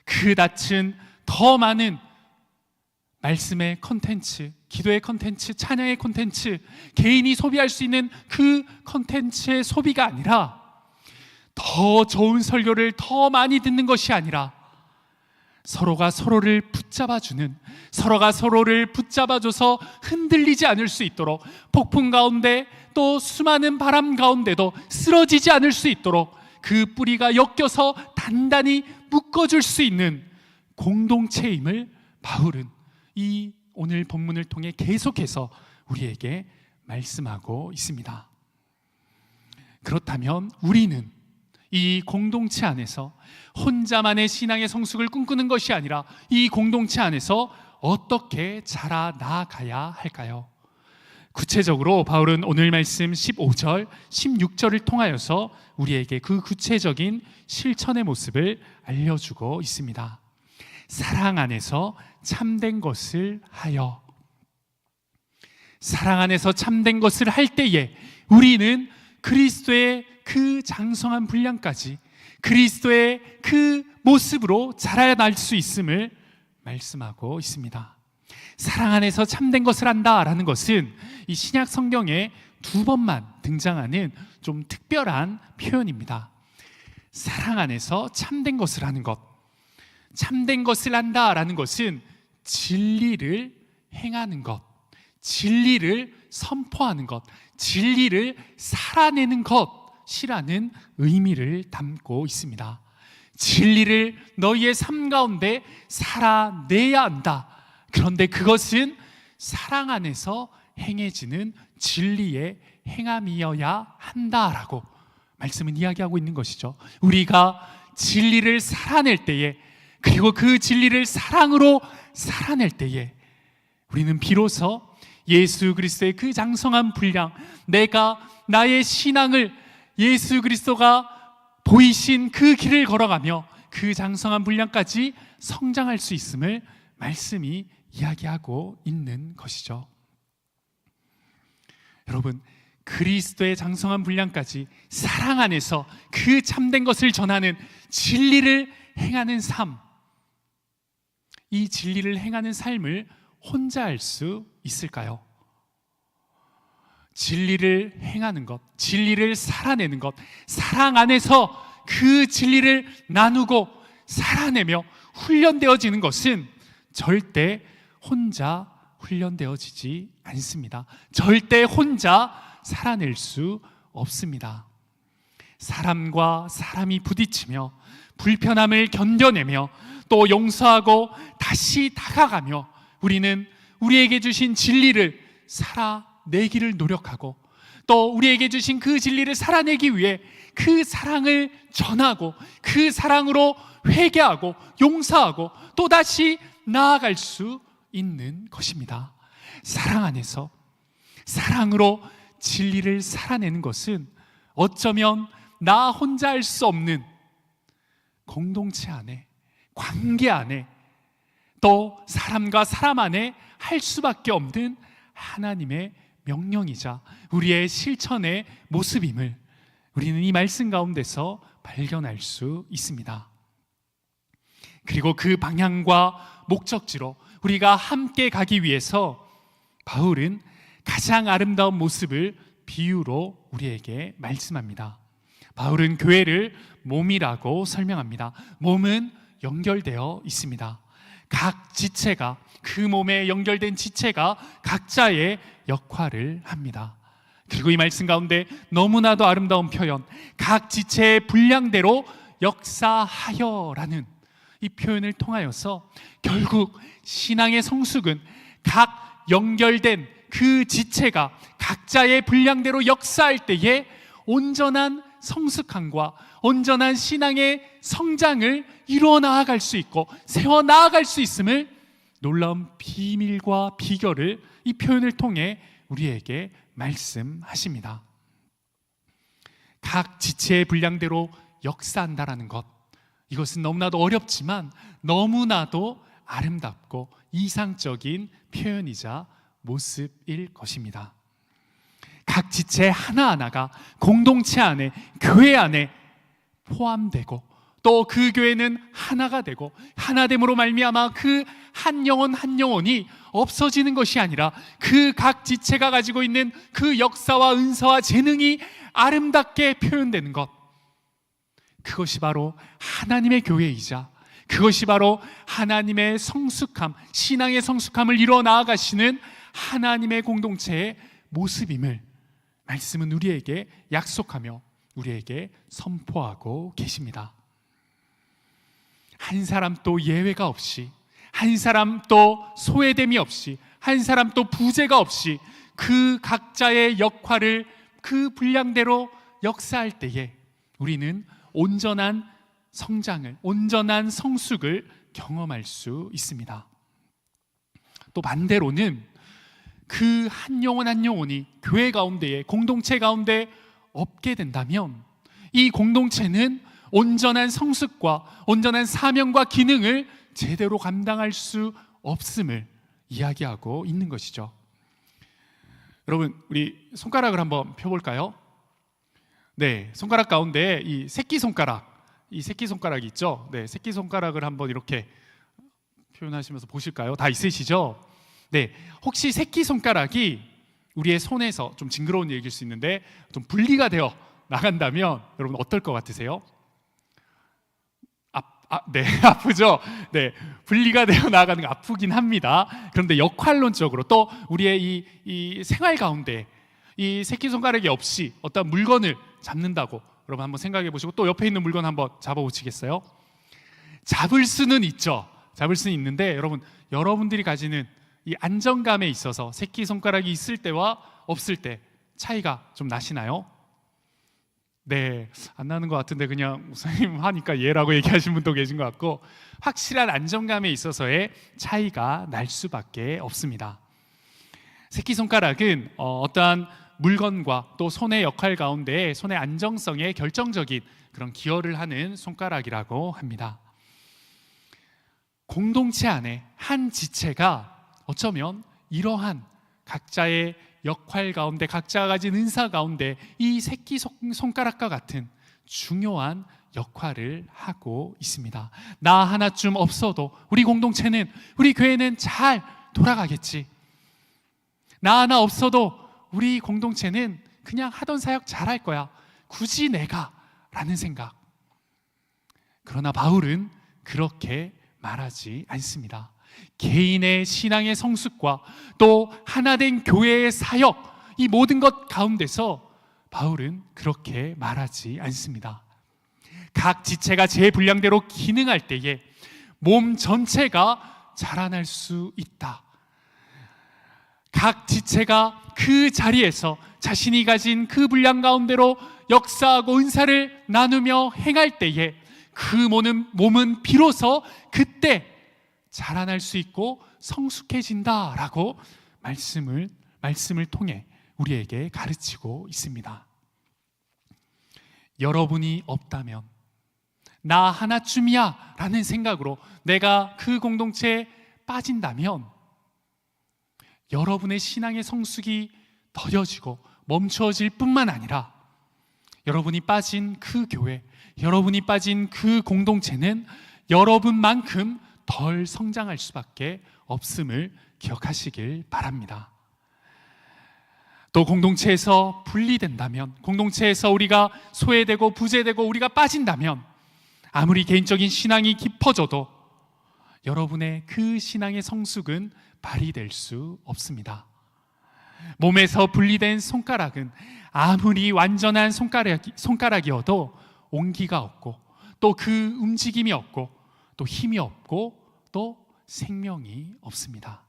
그 닻은 더 많은 말씀의 콘텐츠, 기도의 콘텐츠, 찬양의 콘텐츠, 개인이 소비할 수 있는 그 콘텐츠의 소비가 아니라, 더 좋은 설교를 더 많이 듣는 것이 아니라, 서로가 서로를 붙잡아주는, 서로가 서로를 붙잡아줘서 흔들리지 않을 수 있도록, 폭풍 가운데 또 수많은 바람 가운데도 쓰러지지 않을 수 있도록 그 뿌리가 엮여서 단단히 묶어줄 수 있는 공동체임을 바울은 이 오늘 본문을 통해 계속해서 우리에게 말씀하고 있습니다. 그렇다면 우리는 이 공동체 안에서 혼자만의 신앙의 성숙을 꿈꾸는 것이 아니라 이 공동체 안에서 어떻게 자라나가야 할까요? 구체적으로 바울은 오늘 말씀 15절, 16절을 통하여서 우리에게 그 구체적인 실천의 모습을 알려주고 있습니다. 사랑 안에서 참된 것을 하여, 사랑 안에서 참된 것을 할 때에 우리는 그리스도의 그 장성한 분량까지, 그리스도의 그 모습으로 자라날 수 있음을 말씀하고 있습니다. 사랑 안에서 참된 것을 한다라는 것은 이 신약 성경에 2번만 등장하는 좀 특별한 표현입니다. 사랑 안에서 참된 것을 하는 것, 참된 것을 한다라는 것은 진리를 행하는 것, 진리를 선포하는 것, 진리를 살아내는 것이라는 의미를 담고 있습니다. 진리를 너희의 삶 가운데 살아내야 한다. 그런데 그것은 사랑 안에서 행해지는 진리의 행함이어야 한다라고 말씀은 이야기하고 있는 것이죠. 우리가 진리를 살아낼 때에, 그리고 그 진리를 사랑으로 살아낼 때에 우리는 비로소 예수 그리스도의 그 장성한 분량, 내가 나의 신앙을 예수 그리스도가 보이신 그 길을 걸어가며 그 장성한 분량까지 성장할 수 있음을 말씀이 이야기하고 있는 것이죠. 여러분, 그리스도의 장성한 분량까지 사랑 안에서 그 참된 것을 전하는 진리를 행하는 삶, 이 진리를 행하는 삶을 혼자 할 수 있을까요? 진리를 행하는 것, 진리를 살아내는 것, 사랑 안에서 그 진리를 나누고 살아내며 훈련되어지는 것은 절대 혼자 훈련되어지지 않습니다. 절대 혼자 살아낼 수 없습니다. 사람과 사람이 부딪히며 불편함을 견뎌내며 또 용서하고 다시 다가가며 우리는 우리에게 주신 진리를 살아내기를 노력하고, 또 우리에게 주신 그 진리를 살아내기 위해 그 사랑을 전하고 그 사랑으로 회개하고 용서하고 또다시 나아갈 수 있는 것입니다. 사랑 안에서 사랑으로 진리를 살아내는 것은 어쩌면 나 혼자 할 수 없는 공동체 안에, 관계 안에, 또 사람과 사람 안에 할 수밖에 없는 하나님의 명령이자 우리의 실천의 모습임을 우리는 이 말씀 가운데서 발견할 수 있습니다. 그리고 그 방향과 목적지로 우리가 함께 가기 위해서 바울은 가장 아름다운 모습을 비유로 우리에게 말씀합니다. 바울은 교회를 몸이라고 설명합니다. 몸은 연결되어 있습니다. 각 지체가, 그 몸에 연결된 지체가 각자의 역할을 합니다. 그리고 이 말씀 가운데 너무나도 아름다운 표현, 각 지체의 분량대로 역사하여라는 이 표현을 통하여서 결국 신앙의 성숙은 각 연결된 그 지체가 각자의 분량대로 역사할 때에 온전한 성숙함과 온전한 신앙의 성장을 이루어 나아갈 수 있고 세워 나아갈 수 있음을 놀라운 비밀과 비결을 이 표현을 통해 우리에게 말씀하십니다. 각 지체의 분량대로 역사한다라는 것, 이것은 너무나도 어렵지만 너무나도 아름답고 이상적인 표현이자 모습일 것입니다. 각 지체 하나하나가 공동체 안에, 교회 안에 포함되고 또 그 교회는 하나가 되고 하나됨으로 말미암아 그 한 영혼 한 영혼이 없어지는 것이 아니라 그 각 지체가 가지고 있는 그 역사와 은사와 재능이 아름답게 표현되는 것, 그것이 바로 하나님의 교회이자 그것이 바로 하나님의 성숙함, 신앙의 성숙함을 이루어 나아가시는 하나님의 공동체의 모습임을 말씀은 우리에게 약속하며 우리에게 선포하고 계십니다. 한 사람도 예외가 없이, 한 사람도 소외됨이 없이, 한 사람도 부재가 없이 그 각자의 역할을 그 분량대로 역사할 때에 우리는 온전한 성장을, 온전한 성숙을 경험할 수 있습니다. 또 반대로는 그 한 영혼 한 영혼이 교회 가운데에, 공동체 가운데 없게 된다면 이 공동체는 온전한 성숙과 온전한 사명과 기능을 제대로 감당할 수 없음을 이야기하고 있는 것이죠. 여러분, 우리 손가락을 한번 펴볼까요? 네, 손가락 가운데 이 새끼손가락이 있죠. 네, 새끼손가락을 한번 이렇게 표현하시면서 보실까요? 다 있으시죠? 네, 혹시 새끼손가락이 우리의 손에서 좀 징그러운 얘기일 수 있는데 좀 분리가 되어 나간다면 여러분 어떨 것 같으세요? 네, 아프죠? 네, 분리가 되어 나가는 거 아프긴 합니다. 그런데 역할론적으로 또 우리의 이 생활 가운데 이 새끼손가락이 없이 어떤 물건을 잡는다고 여러분 한번 생각해 보시고 또 옆에 있는 물건 한번 잡아 보시겠어요? 잡을 수는 있죠. 잡을 수는 있는데 여러분들이 가지는 이 안정감에 있어서 새끼손가락이 있을 때와 없을 때 차이가 좀 나시나요? 네, 안 나는 것 같은데 그냥 목사님 하니까 예라고 얘기하신 분도 계신 것 같고, 확실한 안정감에 있어서의 차이가 날 수밖에 없습니다. 새끼손가락은 어떠한 물건과 또 손의 역할 가운데 손의 안정성에 결정적인 그런 기여를 하는 손가락이라고 합니다. 공동체 안에 한 지체가 어쩌면 이러한 각자의 역할 가운데, 각자가 가진 은사 가운데 이 새끼손가락과 같은 중요한 역할을 하고 있습니다. 나 하나쯤 없어도 우리 공동체는, 우리 교회는 잘 돌아가겠지. 나 하나 없어도 우리 공동체는 그냥 하던 사역 잘할 거야. 굳이 내가 라는 생각. 그러나 바울은 그렇게 말하지 않습니다. 개인의 신앙의 성숙과 또 하나된 교회의 사역, 이 모든 것 가운데서 바울은 그렇게 말하지 않습니다. 각 지체가 제 분량대로 기능할 때에 몸 전체가 자라날 수 있다. 각 지체가 그 자리에서 자신이 가진 그 분량 가운데로 역사하고 은사를 나누며 행할 때에 그 몸은 비로소 그때 자라날 수 있고 성숙해진다라고 말씀을 통해 우리에게 가르치고 있습니다. 여러분이 없다면 나 하나쯤이야 라는 생각으로 내가 그 공동체에 빠진다면 여러분의 신앙의 성숙이 더뎌지고 멈추어질 뿐만 아니라 여러분이 빠진 그 교회, 여러분이 빠진 그 공동체는 여러분만큼 덜 성장할 수밖에 없음을 기억하시길 바랍니다. 또 공동체에서 분리된다면, 공동체에서 우리가 소외되고 부재되고 우리가 빠진다면 아무리 개인적인 신앙이 깊어져도 여러분의 그 신앙의 성숙은 발휘될 수 없습니다. 몸에서 분리된 손가락은 아무리 완전한 손가락이어도 온기가 없고 또 그 움직임이 없고 또 힘이 없고 또 생명이 없습니다.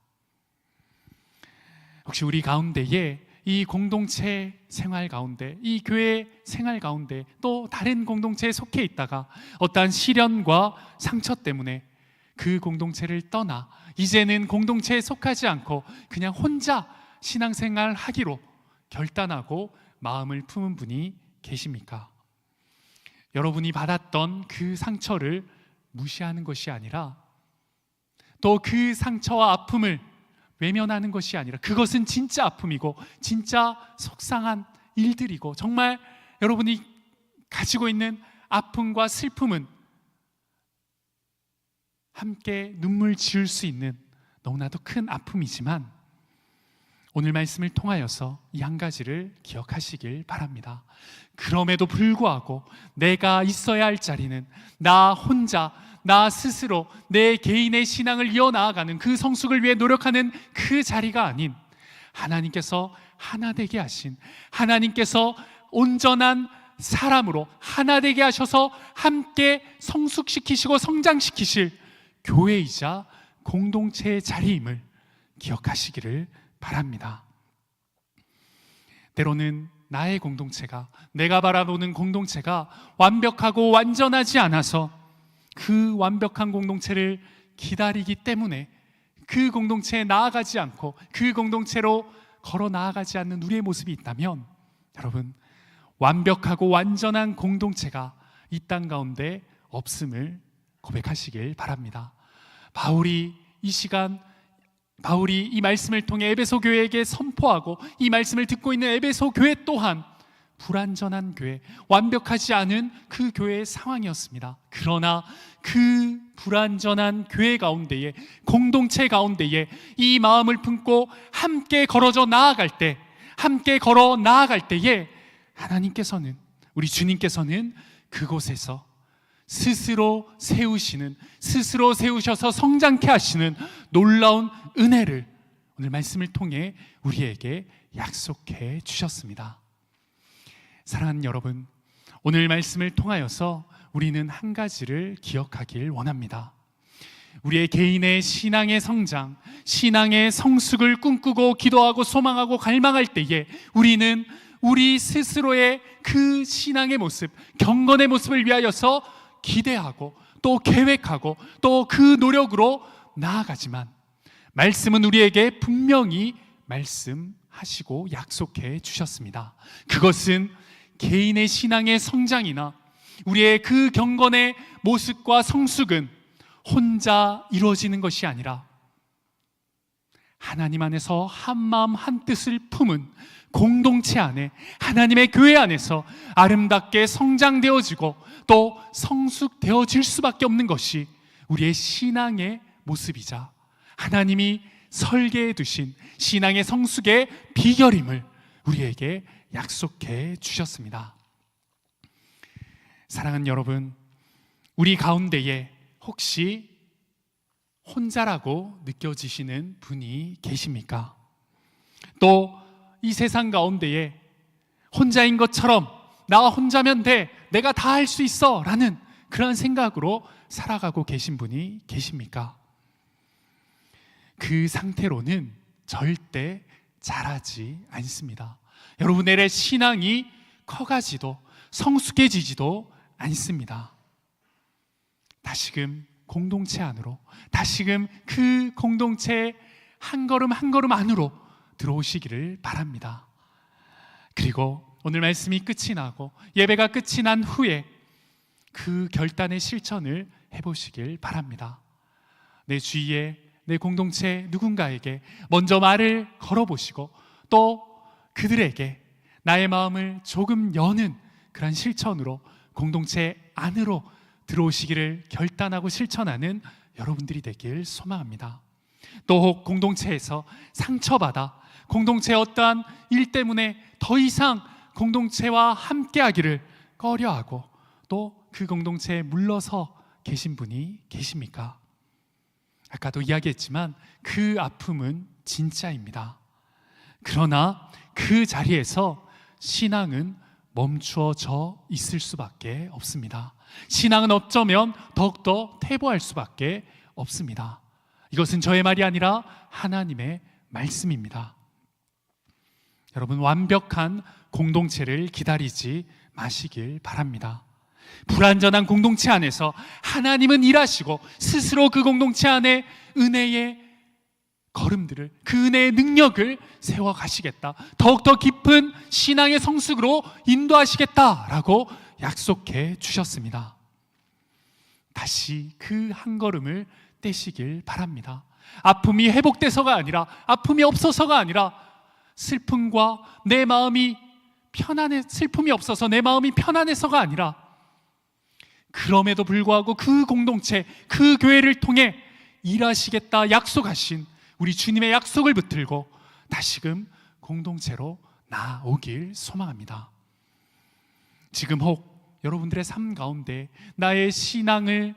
혹시 우리 가운데에 이 공동체 생활 가운데, 이 교회 생활 가운데 또 다른 공동체에 속해 있다가 어떠한 시련과 상처 때문에 그 공동체를 떠나 이제는 공동체에 속하지 않고 그냥 혼자 신앙생활 하기로 결단하고 마음을 품은 분이 계십니까? 여러분이 받았던 그 상처를 무시하는 것이 아니라 또 그 상처와 아픔을 외면하는 것이 아니라 그것은 진짜 아픔이고 진짜 속상한 일들이고 정말 여러분이 가지고 있는 아픔과 슬픔은 함께 눈물 지을 수 있는 너무나도 큰 아픔이지만 오늘 말씀을 통하여서 이 한 가지를 기억하시길 바랍니다. 그럼에도 불구하고 내가 있어야 할 자리는 나 혼자, 나 스스로 내 개인의 신앙을 이어나가는 그 성숙을 위해 노력하는 그 자리가 아닌 하나님께서 하나 되게 하신, 하나님께서 온전한 사람으로 하나 되게 하셔서 함께 성숙시키시고 성장시키실 교회이자 공동체의 자리임을 기억하시기를 바랍니다. 때로는 나의 공동체가, 내가 바라보는 공동체가 완벽하고 완전하지 않아서 그 완벽한 공동체를 기다리기 때문에 그 공동체에 나아가지 않고 그 공동체로 걸어 나아가지 않는 우리의 모습이 있다면, 여러분, 완벽하고 완전한 공동체가 이 땅 가운데 없음을 고백하시길 바랍니다. 바울이 이 말씀을 통해 에베소 교회에게 선포하고 이 말씀을 듣고 있는 에베소 교회 또한 불완전한 교회, 완벽하지 않은 그 교회의 상황이었습니다. 그러나 그 불완전한 교회 가운데에, 공동체 가운데에 이 마음을 품고 함께 걸어 나아갈 때에 하나님께서는, 우리 주님께서는 그곳에서 스스로 세우셔서 성장케 하시는 놀라운 은혜를 오늘 말씀을 통해 우리에게 약속해 주셨습니다. 사랑하는 여러분, 오늘 말씀을 통하여서 우리는 한 가지를 기억하길 원합니다. 우리의 개인의 신앙의 성장, 신앙의 성숙을 꿈꾸고 기도하고 소망하고 갈망할 때에 우리는 우리 스스로의 그 신앙의 모습, 경건의 모습을 위하여서 기대하고 또 계획하고 또 그 노력으로 나아가지만 말씀은 우리에게 분명히 말씀하시고 약속해 주셨습니다. 그것은 개인의 신앙의 성장이나 우리의 그 경건의 모습과 성숙은 혼자 이루어지는 것이 아니라 하나님 안에서 한 마음 한 뜻을 품은 공동체 안에, 하나님의 교회 안에서 아름답게 성장되어지고 또 성숙되어질 수밖에 없는 것이 우리의 신앙의 모습이자 하나님이 설계해 두신 신앙의 성숙의 비결임을 우리에게 약속해 주셨습니다. 사랑하는 여러분, 우리 가운데에 혹시 혼자라고 느껴지시는 분이 계십니까? 또 이 세상 가운데에 혼자인 것처럼 나 혼자면 돼, 내가 다 할 수 있어 라는 그런 생각으로 살아가고 계신 분이 계십니까? 그 상태로는 절대 자라지 않습니다. 여러분의 신앙이 커가지도 성숙해지지도 않습니다. 다시금 공동체 안으로, 다시금 그 공동체의 한 걸음 한 걸음 안으로 들어오시기를 바랍니다. 그리고 오늘 말씀이 끝이 나고 예배가 끝이 난 후에 그 결단의 실천을 해보시길 바랍니다. 내 주위에, 내 공동체 누군가에게 먼저 말을 걸어보시고 또 그들에게 나의 마음을 조금 여는 그런 실천으로 공동체 안으로 들어오시기를 결단하고 실천하는 여러분들이 되길 소망합니다. 또 공동체에서 상처받아 공동체의 어떠한 일 때문에 더 이상 공동체와 함께하기를 꺼려하고 또 그 공동체에 물러서 계신 분이 계십니까? 아까도 이야기했지만 그 아픔은 진짜입니다. 그러나 그 자리에서 신앙은 멈추어져 있을 수밖에 없습니다. 신앙은 어쩌면 더욱더 퇴보할 수밖에 없습니다. 이것은 저의 말이 아니라 하나님의 말씀입니다. 여러분, 완벽한 공동체를 기다리지 마시길 바랍니다. 불완전한 공동체 안에서 하나님은 일하시고 스스로 그 공동체 안에 은혜의 걸음들을, 그 은혜의 능력을 세워가시겠다, 더욱더 깊은 신앙의 성숙으로 인도하시겠다라고 약속해 주셨습니다. 다시 그 한 걸음을 떼시길 바랍니다. 아픔이 회복돼서가 아니라, 아픔이 없어서가 아니라, 슬픔과 내 마음이 슬픔이 없어서 내 마음이 편안해서가 아니라, 그럼에도 불구하고 그 공동체, 그 교회를 통해 일하시겠다 약속하신 우리 주님의 약속을 붙들고 다시금 공동체로 나오길 소망합니다. 지금 혹 여러분들의 삶 가운데 나의 신앙을,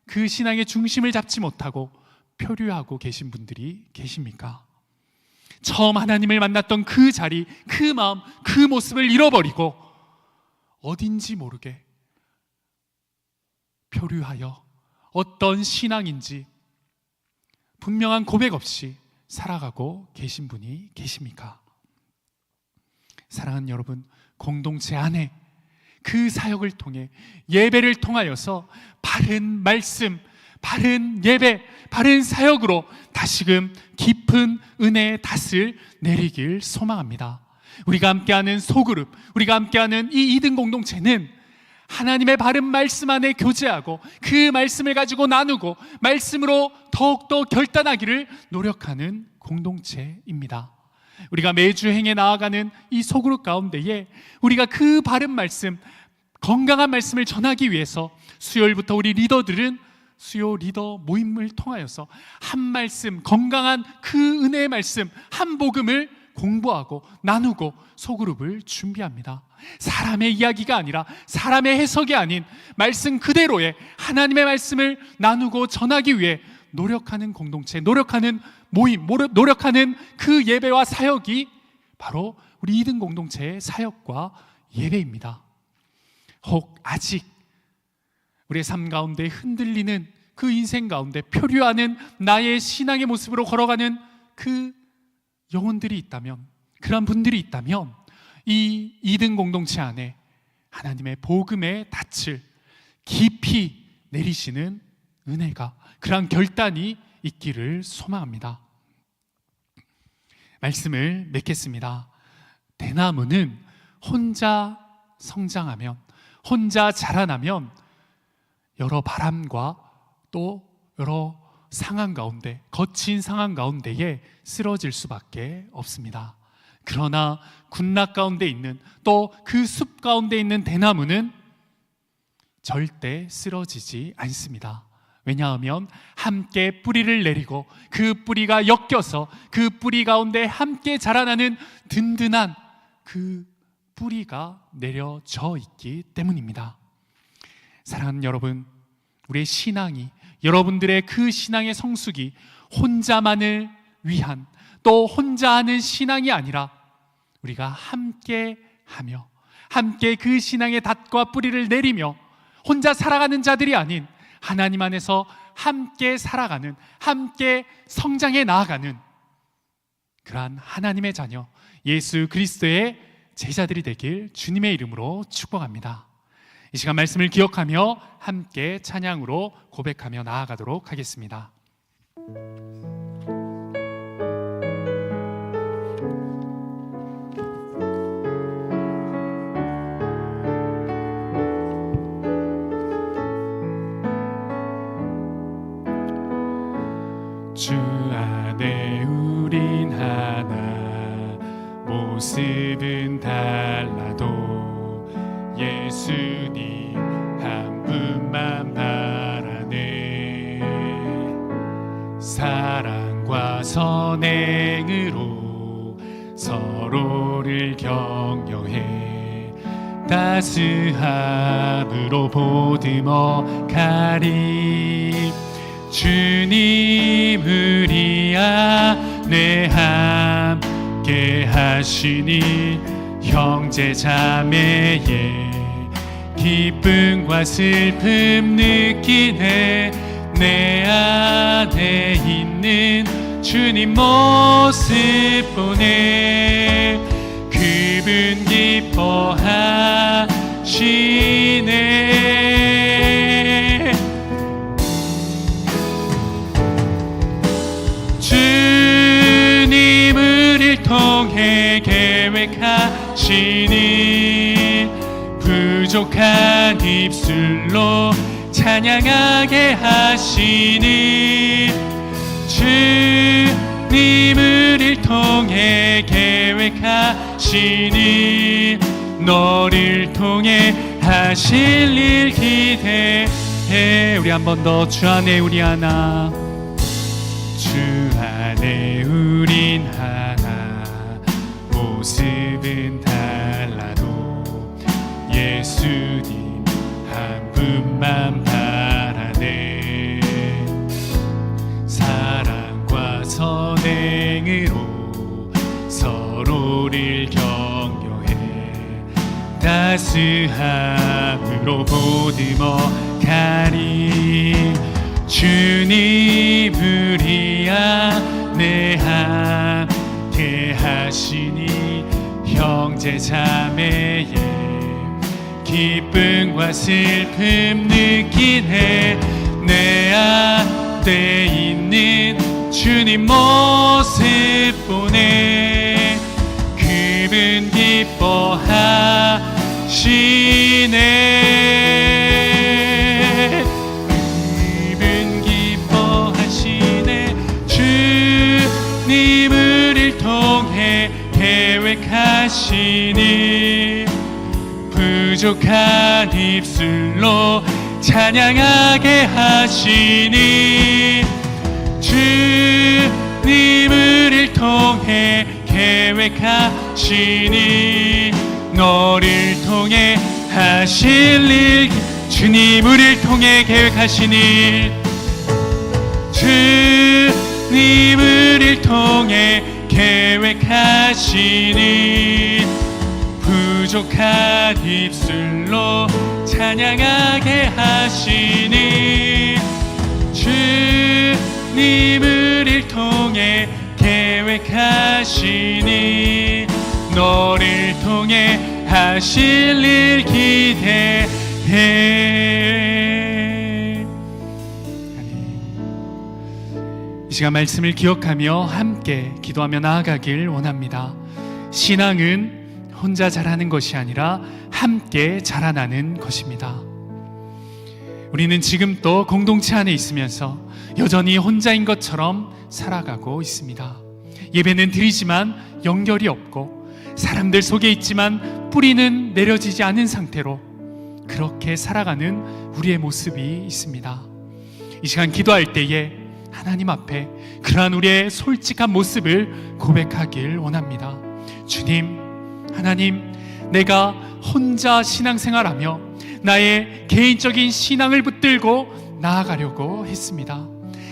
그 신앙의 중심을 잡지 못하고 표류하고 계신 분들이 계십니까? 처음 하나님을 만났던 그 자리, 그 마음, 그 모습을 잃어버리고 어딘지 모르게 표류하여 어떤 신앙인지 분명한 고백 없이 살아가고 계신 분이 계십니까? 사랑하는 여러분, 공동체 안에 그 사역을 통해, 예배를 통하여서 바른 말씀, 바른 예배, 바른 사역으로 다시금 깊은 은혜의 닷을 내리길 소망합니다. 우리가 함께하는 소그룹, 우리가 함께하는 이 2등 공동체는 하나님의 바른 말씀 안에 교제하고 그 말씀을 가지고 나누고 말씀으로 더욱더 결단하기를 노력하는 공동체입니다. 우리가 매주 행해 나아가는 이 소그룹 가운데에 우리가 그 바른 말씀, 건강한 말씀을 전하기 위해서 수요일부터 우리 리더들은 수요 리더 모임을 통하여서 한 말씀, 건강한 그 은혜의 말씀, 한 복음을 공부하고 나누고 소그룹을 준비합니다. 사람의 이야기가 아니라, 사람의 해석이 아닌 말씀 그대로의 하나님의 말씀을 나누고 전하기 위해 노력하는 공동체, 노력하는 모임, 노력하는 그 예배와 사역이 바로 우리 2등 공동체의 사역과 예배입니다. 혹 아직 우리의 삶 가운데 흔들리는 그 인생 가운데 표류하는 나의 신앙의 모습으로 걸어가는 그 영혼들이 있다면, 그런 분들이 있다면 이 2등 공동체 안에 하나님의 복음의 닻을 깊이 내리시는 은혜가, 그런 결단이 있기를 소망합니다. 말씀을 맺겠습니다. 대나무는 혼자 성장하면, 혼자 자라나면 여러 바람과 또 여러 상황 가운데, 거친 상황 가운데에 쓰러질 수밖에 없습니다. 그러나 군락 가운데 있는, 또 그 숲 가운데 있는 대나무는 절대 쓰러지지 않습니다. 왜냐하면 함께 뿌리를 내리고 그 뿌리가 엮여서 그 뿌리 가운데 함께 자라나는 든든한 그 뿌리가 내려져 있기 때문입니다. 사랑하는 여러분, 우리의 신앙이, 여러분들의 그 신앙의 성숙이 혼자만을 위한, 또 혼자 하는 신앙이 아니라 우리가 함께 하며 함께 그 신앙의 닷과 뿌리를 내리며 혼자 살아가는 자들이 아닌 하나님 안에서 함께 살아가는, 함께 성장해 나아가는 그러한 하나님의 자녀, 예수 그리스도의 제자들이 되길 주님의 이름으로 축복합니다. 이 시간 말씀을 기억하며 함께 찬양으로 고백하며 나아가도록 하겠습니다. 주 안에 우린 하나, 모습은 달라도 예수님 한 분만 바라네. 사랑과 선행으로 서로를 격려해 따스함으로 보듬어 가리. 주님 우리 안에 함께 하시니 형제 자매의 기쁨과 슬픔 느끼네. 내 안에 있는 주님 모습 보네. 그분 기뻐하시네. 주님 우리를 통해 계획하시니 부족한 입술로 찬양하게 하시니. 주 주님을 통해 계획하시니 너를 통해 하실 일 기대해. 우리 한 번 더. 주 안에 우리 하나, 주 안에 우린 하나, 모습은 달라도 예수님 한 분만 바라네. 사랑과 선행으로 서로를 격려해 따스함으로 보듬어 가리. 주님을 이 안에 함께 하시니 형제 자매의 기쁨과 슬픔 느끼네. 내 안에 있는 주님 모습 보네. 그분 기뻐하시네. 그분 기뻐하시네. 주님을 통해 계획하시니 부족한 입술로 찬양하게 하시니. 주님을 통해 계획하시니 너를 통해 하실 일. 주님을 통해 계획하시니 주님을 통해 계획하시니 부족한 입술로 찬양하게 하시니. 주님을 통해 계획하시니 너를 통해 하실 일 기대해. 이 시간 말씀을 기억하며 함께 기도하며 나아가길 원합니다. 신앙은 혼자 자라는 것이 아니라 함께 자라나는 것입니다. 우리는 지금 또 공동체 안에 있으면서 여전히 혼자인 것처럼 살아가고 있습니다. 예배는 드리지만 연결이 없고 사람들 속에 있지만 뿌리는 내려지지 않은 상태로 그렇게 살아가는 우리의 모습이 있습니다. 이 시간 기도할 때에 하나님 앞에 그러한 우리의 솔직한 모습을 고백하길 원합니다. 주님, 하나님, 내가 혼자 신앙생활하며 나의 개인적인 신앙을 붙들고 나아가려고 했습니다.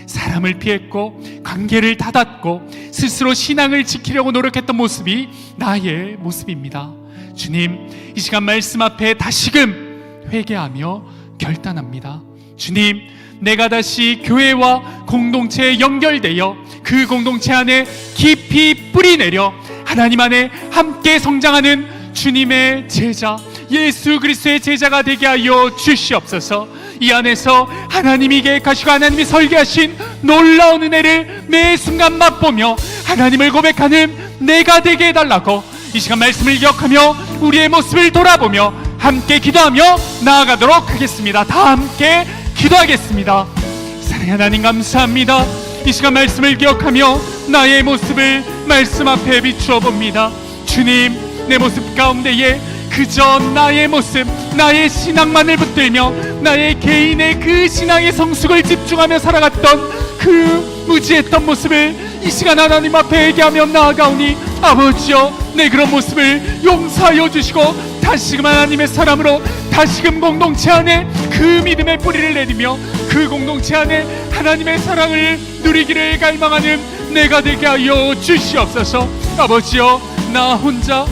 사람을 피했고 관계를 닫았고 스스로 신앙을 지키려고 노력했던 모습이 나의 모습입니다. 주님, 이 시간 말씀 앞에 다시금 회개하며 결단합니다. 주님, 내가 다시 교회와 공동체에 연결되어 그 공동체 안에 깊이 뿌리내려 하나님 안에 함께 성장하는 주님의 제자, 예수 그리스도의 제자가 되게 하여 주시옵소서. 이 안에서 하나님이 계획하시고 하나님이 설계하신 놀라운 은혜를 매 순간 맛보며 하나님을 고백하는 내가 되게 해달라고 이 시간 말씀을 기억하며 우리의 모습을 돌아보며 함께 기도하며 나아가도록 하겠습니다. 다 함께 기도하겠습니다. 사랑하는 하나님, 감사합니다. 이 시간 말씀을 기억하며 나의 모습을 말씀 앞에 비추어 봅니다. 주님, 내 모습 가운데에 그저 나의 모습, 나의 신앙만을 붙들며 나의 개인의 그 신앙의 성숙을 집중하며 살아갔던 그 무지했던 모습을 이 시간 하나님 앞에 얘기하며 나아가오니 아버지여, 내 그런 모습을 용서하여 주시고 다시금 하나님의 사람으로 다시금 공동체 안에 그 믿음의 뿌리를 내리며 그 공동체 안에 하나님의 사랑을 누리기를 갈망하는 내가 되게 하여 주시옵소서. 아버지여, 나 혼자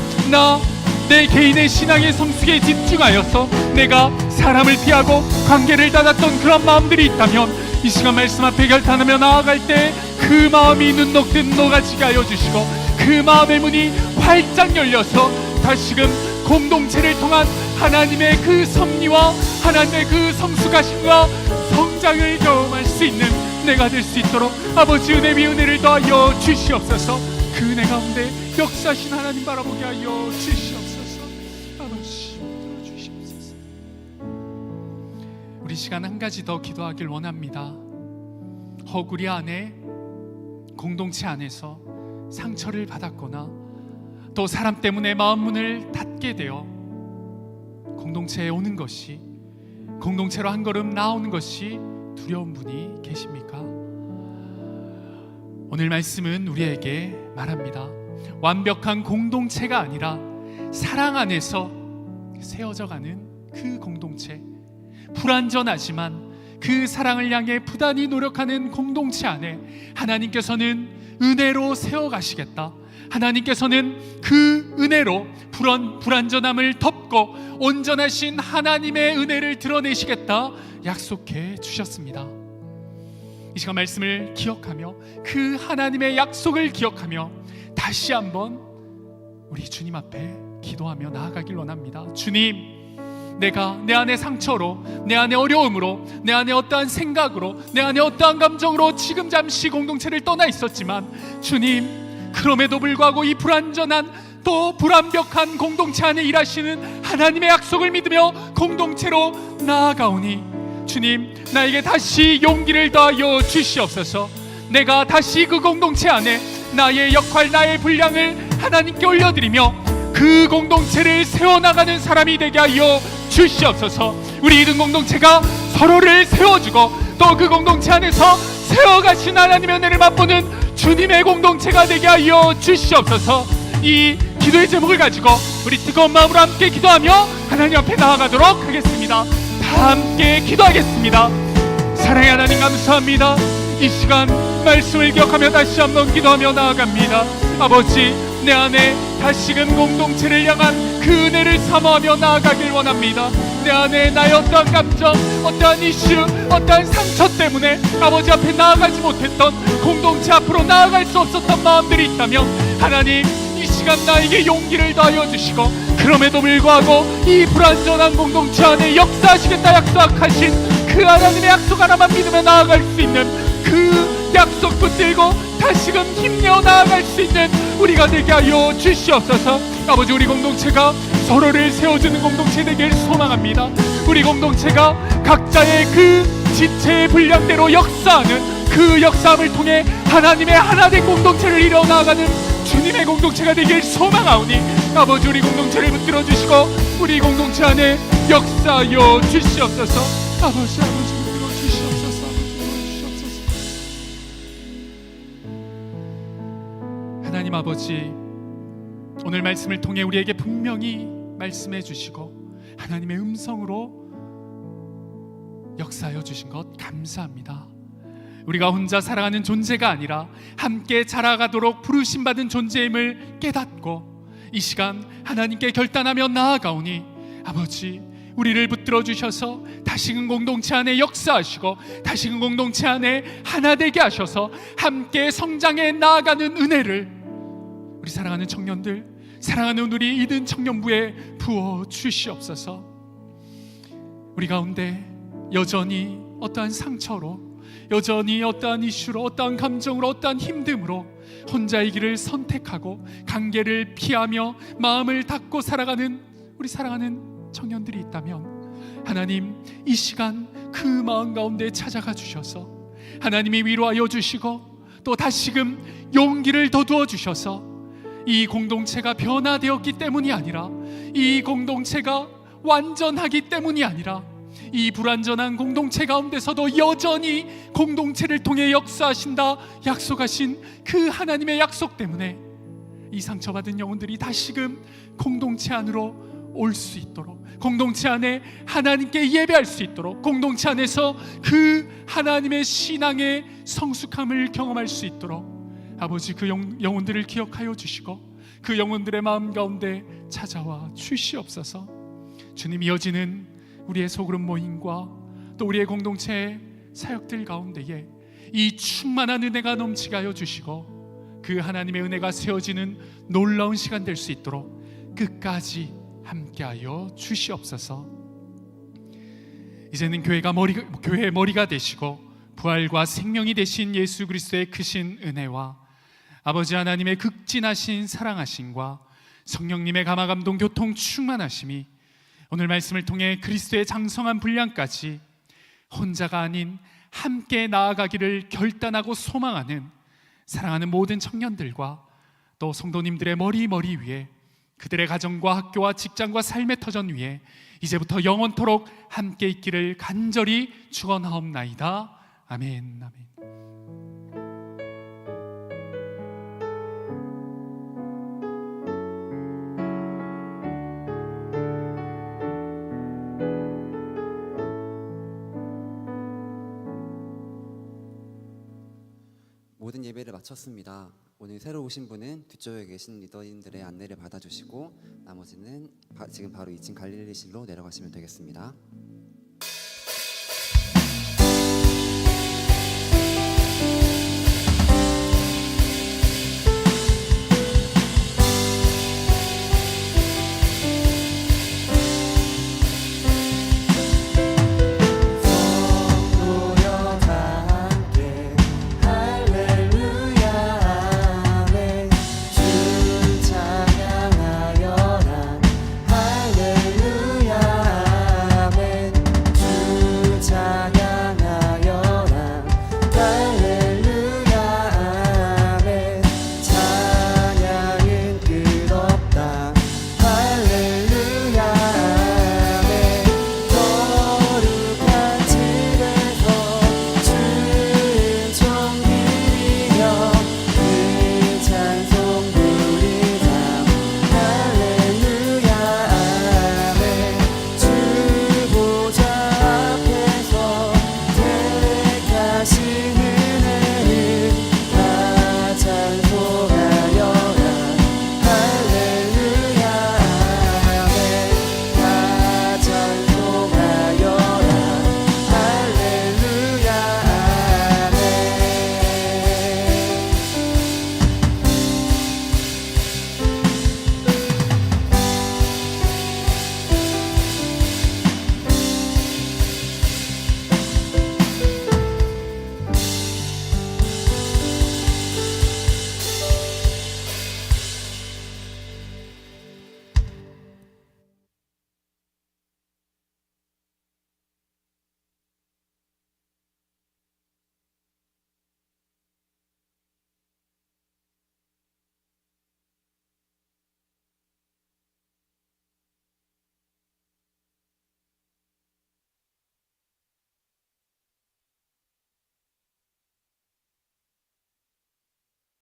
내 개인의 신앙의 성숙에 집중하여서 내가 사람을 피하고 관계를 닫았던 그런 마음들이 있다면 이 시간 말씀 앞에 결단하며 나아갈 때 그 마음이 눈 녹듯 녹아지게 하여 주시고 그 마음의 문이 활짝 열려서 다시금 공동체를 통한 하나님의 그 섭리와 하나님의 그 성숙하심과 성장을 경험할 수 있는 내가 될 수 있도록 아버지 은혜 위 은혜를 더하여 주시옵소서. 그 은혜 가운데 역사하신 하나님 바라보게 하여 주시옵소서. 아버지 주시옵소서. 우리 시간 한 가지 더 기도하길 원합니다. 허구리 안에 공동체 안에서 상처를 받았거나 또 사람 때문에 마음 문을 닫게 되어 공동체에 오는 것이, 공동체로 한 걸음 나오는 것이 두려운 분이 계십니까? 오늘 말씀은 우리에게 말합니다. 완벽한 공동체가 아니라 사랑 안에서 세워져가는 그 공동체, 불완전하지만 그 사랑을 향해 부단히 노력하는 공동체 안에 하나님께서는 은혜로 세워가시겠다. 하나님께서는 그 은혜로 불완전함을 덮고 온전하신 하나님의 은혜를 드러내시겠다 약속해 주셨습니다. 이 시간 말씀을 기억하며 그 하나님의 약속을 기억하며 다시 한번 우리 주님 앞에 기도하며 나아가길 원합니다. 주님, 내가 내 안의 상처로, 내 안의 어려움으로, 내 안의 어떠한 생각으로, 내 안의 어떠한 감정으로 지금 잠시 공동체를 떠나 있었지만 주님, 그럼에도 불구하고 이 불완전한 또 불완벽한 공동체 안에 일하시는 하나님의 약속을 믿으며 공동체로 나아가오니 주님, 나에게 다시 용기를 더하여 주시옵소서. 내가 다시 그 공동체 안에 나의 역할, 나의 분량을 하나님께 올려드리며 그 공동체를 세워나가는 사람이 되게 하여 주시옵소서. 우리 이든 공동체가 서로를 세워주고 또 그 공동체 안에서 세워가신 하나님의 은혜를 맛보는 주님의 공동체가 되게 하여 주시옵소서. 이 기도의 제목을 가지고 우리 뜨거운 마음으로 함께 기도하며 하나님 앞에 나아가도록 하겠습니다. 다 함께 기도하겠습니다. 사랑의 하나님, 감사합니다. 이 시간 말씀을 기억하며 다시 한번 기도하며 나아갑니다. 아버지, 내 안에 다시금 공동체를 향한 그 은혜를 사모하며 나아가길 원합니다. 내 안에 나의 어떠한 감정, 어떠한 이슈, 어떠한 상처 때문에 아버지 앞에 나아가지 못했던, 공동체 앞으로 나아갈 수 없었던 마음들이 있다면 하나님, 이 시간 나에게 용기를 더하여 주시고 그럼에도 불구하고 이 불완전한 공동체 안에 역사하시겠다 약속하신 그 하나님의 약속 하나만 믿으며 나아갈 수 있는 그 약속 붙들고 다시금 힘내어 나아갈 수 있는 우리가 되게 하여 주시옵소서. 아버지, 우리 공동체가 서로를 세워주는 공동체 되길 소망합니다. 우리 공동체가 각자의 그 지체의 분량대로 역사하는 그 역사함을 통해 하나님의 하나된 공동체를 이뤄 나아가는 주님의 공동체가 되길 소망하오니 아버지, 우리 공동체를 붙들어 주시고 우리 공동체 안에 역사하여 주시옵소서. 아버지 붙들어 주시옵소서. 하나님 아버지, 오늘 말씀을 통해 우리에게 분명히 말씀해 주시고 하나님의 음성으로 역사하여 주신 것 감사합니다. 우리가 혼자 살아가는 존재가 아니라 함께 자라가도록 부르심받은 존재임을 깨닫고 이 시간 하나님께 결단하며 나아가오니 아버지, 우리를 붙들어 주셔서 다시금 공동체 안에 역사하시고 다시금 공동체 안에 하나 되게 하셔서 함께 성장해 나아가는 은혜를 우리 사랑하는 청년들, 사랑하는 우리 이든 청년부에 부어 주시옵소서. 우리 가운데 여전히 어떠한 상처로, 여전히 어떠한 이슈로, 어떠한 감정으로, 어떠한 힘듦으로 혼자의 길을 선택하고 관계를 피하며 마음을 닫고 살아가는 우리 사랑하는 청년들이 있다면 하나님, 이 시간 그 마음 가운데 찾아가 주셔서 하나님이 위로하여 주시고 또 다시금 용기를 더두어 주셔서 이 공동체가 변화되었기 때문이 아니라, 이 공동체가 완전하기 때문이 아니라 이 불완전한 공동체 가운데서도 여전히 공동체를 통해 역사하신다 약속하신 그 하나님의 약속 때문에 이 상처받은 영혼들이 다시금 공동체 안으로 올 수 있도록, 공동체 안에 하나님께 예배할 수 있도록, 공동체 안에서 그 하나님의 신앙의 성숙함을 경험할 수 있도록 아버지, 그 영혼들을 기억하여 주시고 그 영혼들의 마음 가운데 찾아와 주시옵소서. 주님, 이어지는 우리의 소그룹 모임과 또 우리의 공동체 사역들 가운데에 이 충만한 은혜가 넘치게 하여 주시고 그 하나님의 은혜가 세워지는 놀라운 시간 될 수 있도록 끝까지 함께하여 주시옵소서. 이제는 교회의 머리가 되시고 부활과 생명이 되신 예수 그리스도의 크신 은혜와 아버지 하나님의 극진하신 사랑하심과 성령님의 감화감동 교통 충만하심이 오늘 말씀을 통해 그리스도의 장성한 분량까지 혼자가 아닌 함께 나아가기를 결단하고 소망하는 사랑하는 모든 청년들과 또 성도님들의 머리 위에 그들의 가정과 학교와 직장과 삶의 터전 위에 이제부터 영원토록 함께 있기를 간절히 축원하옵나이다. 아멘. 아멘. 모든 예배를 마쳤습니다. 오늘 새로 오신 분은 뒤쪽에 계신 리더님들의 안내를 받아주시고 나머지는 지금 바로 2층 갈릴리실로 내려가시면 되겠습니다.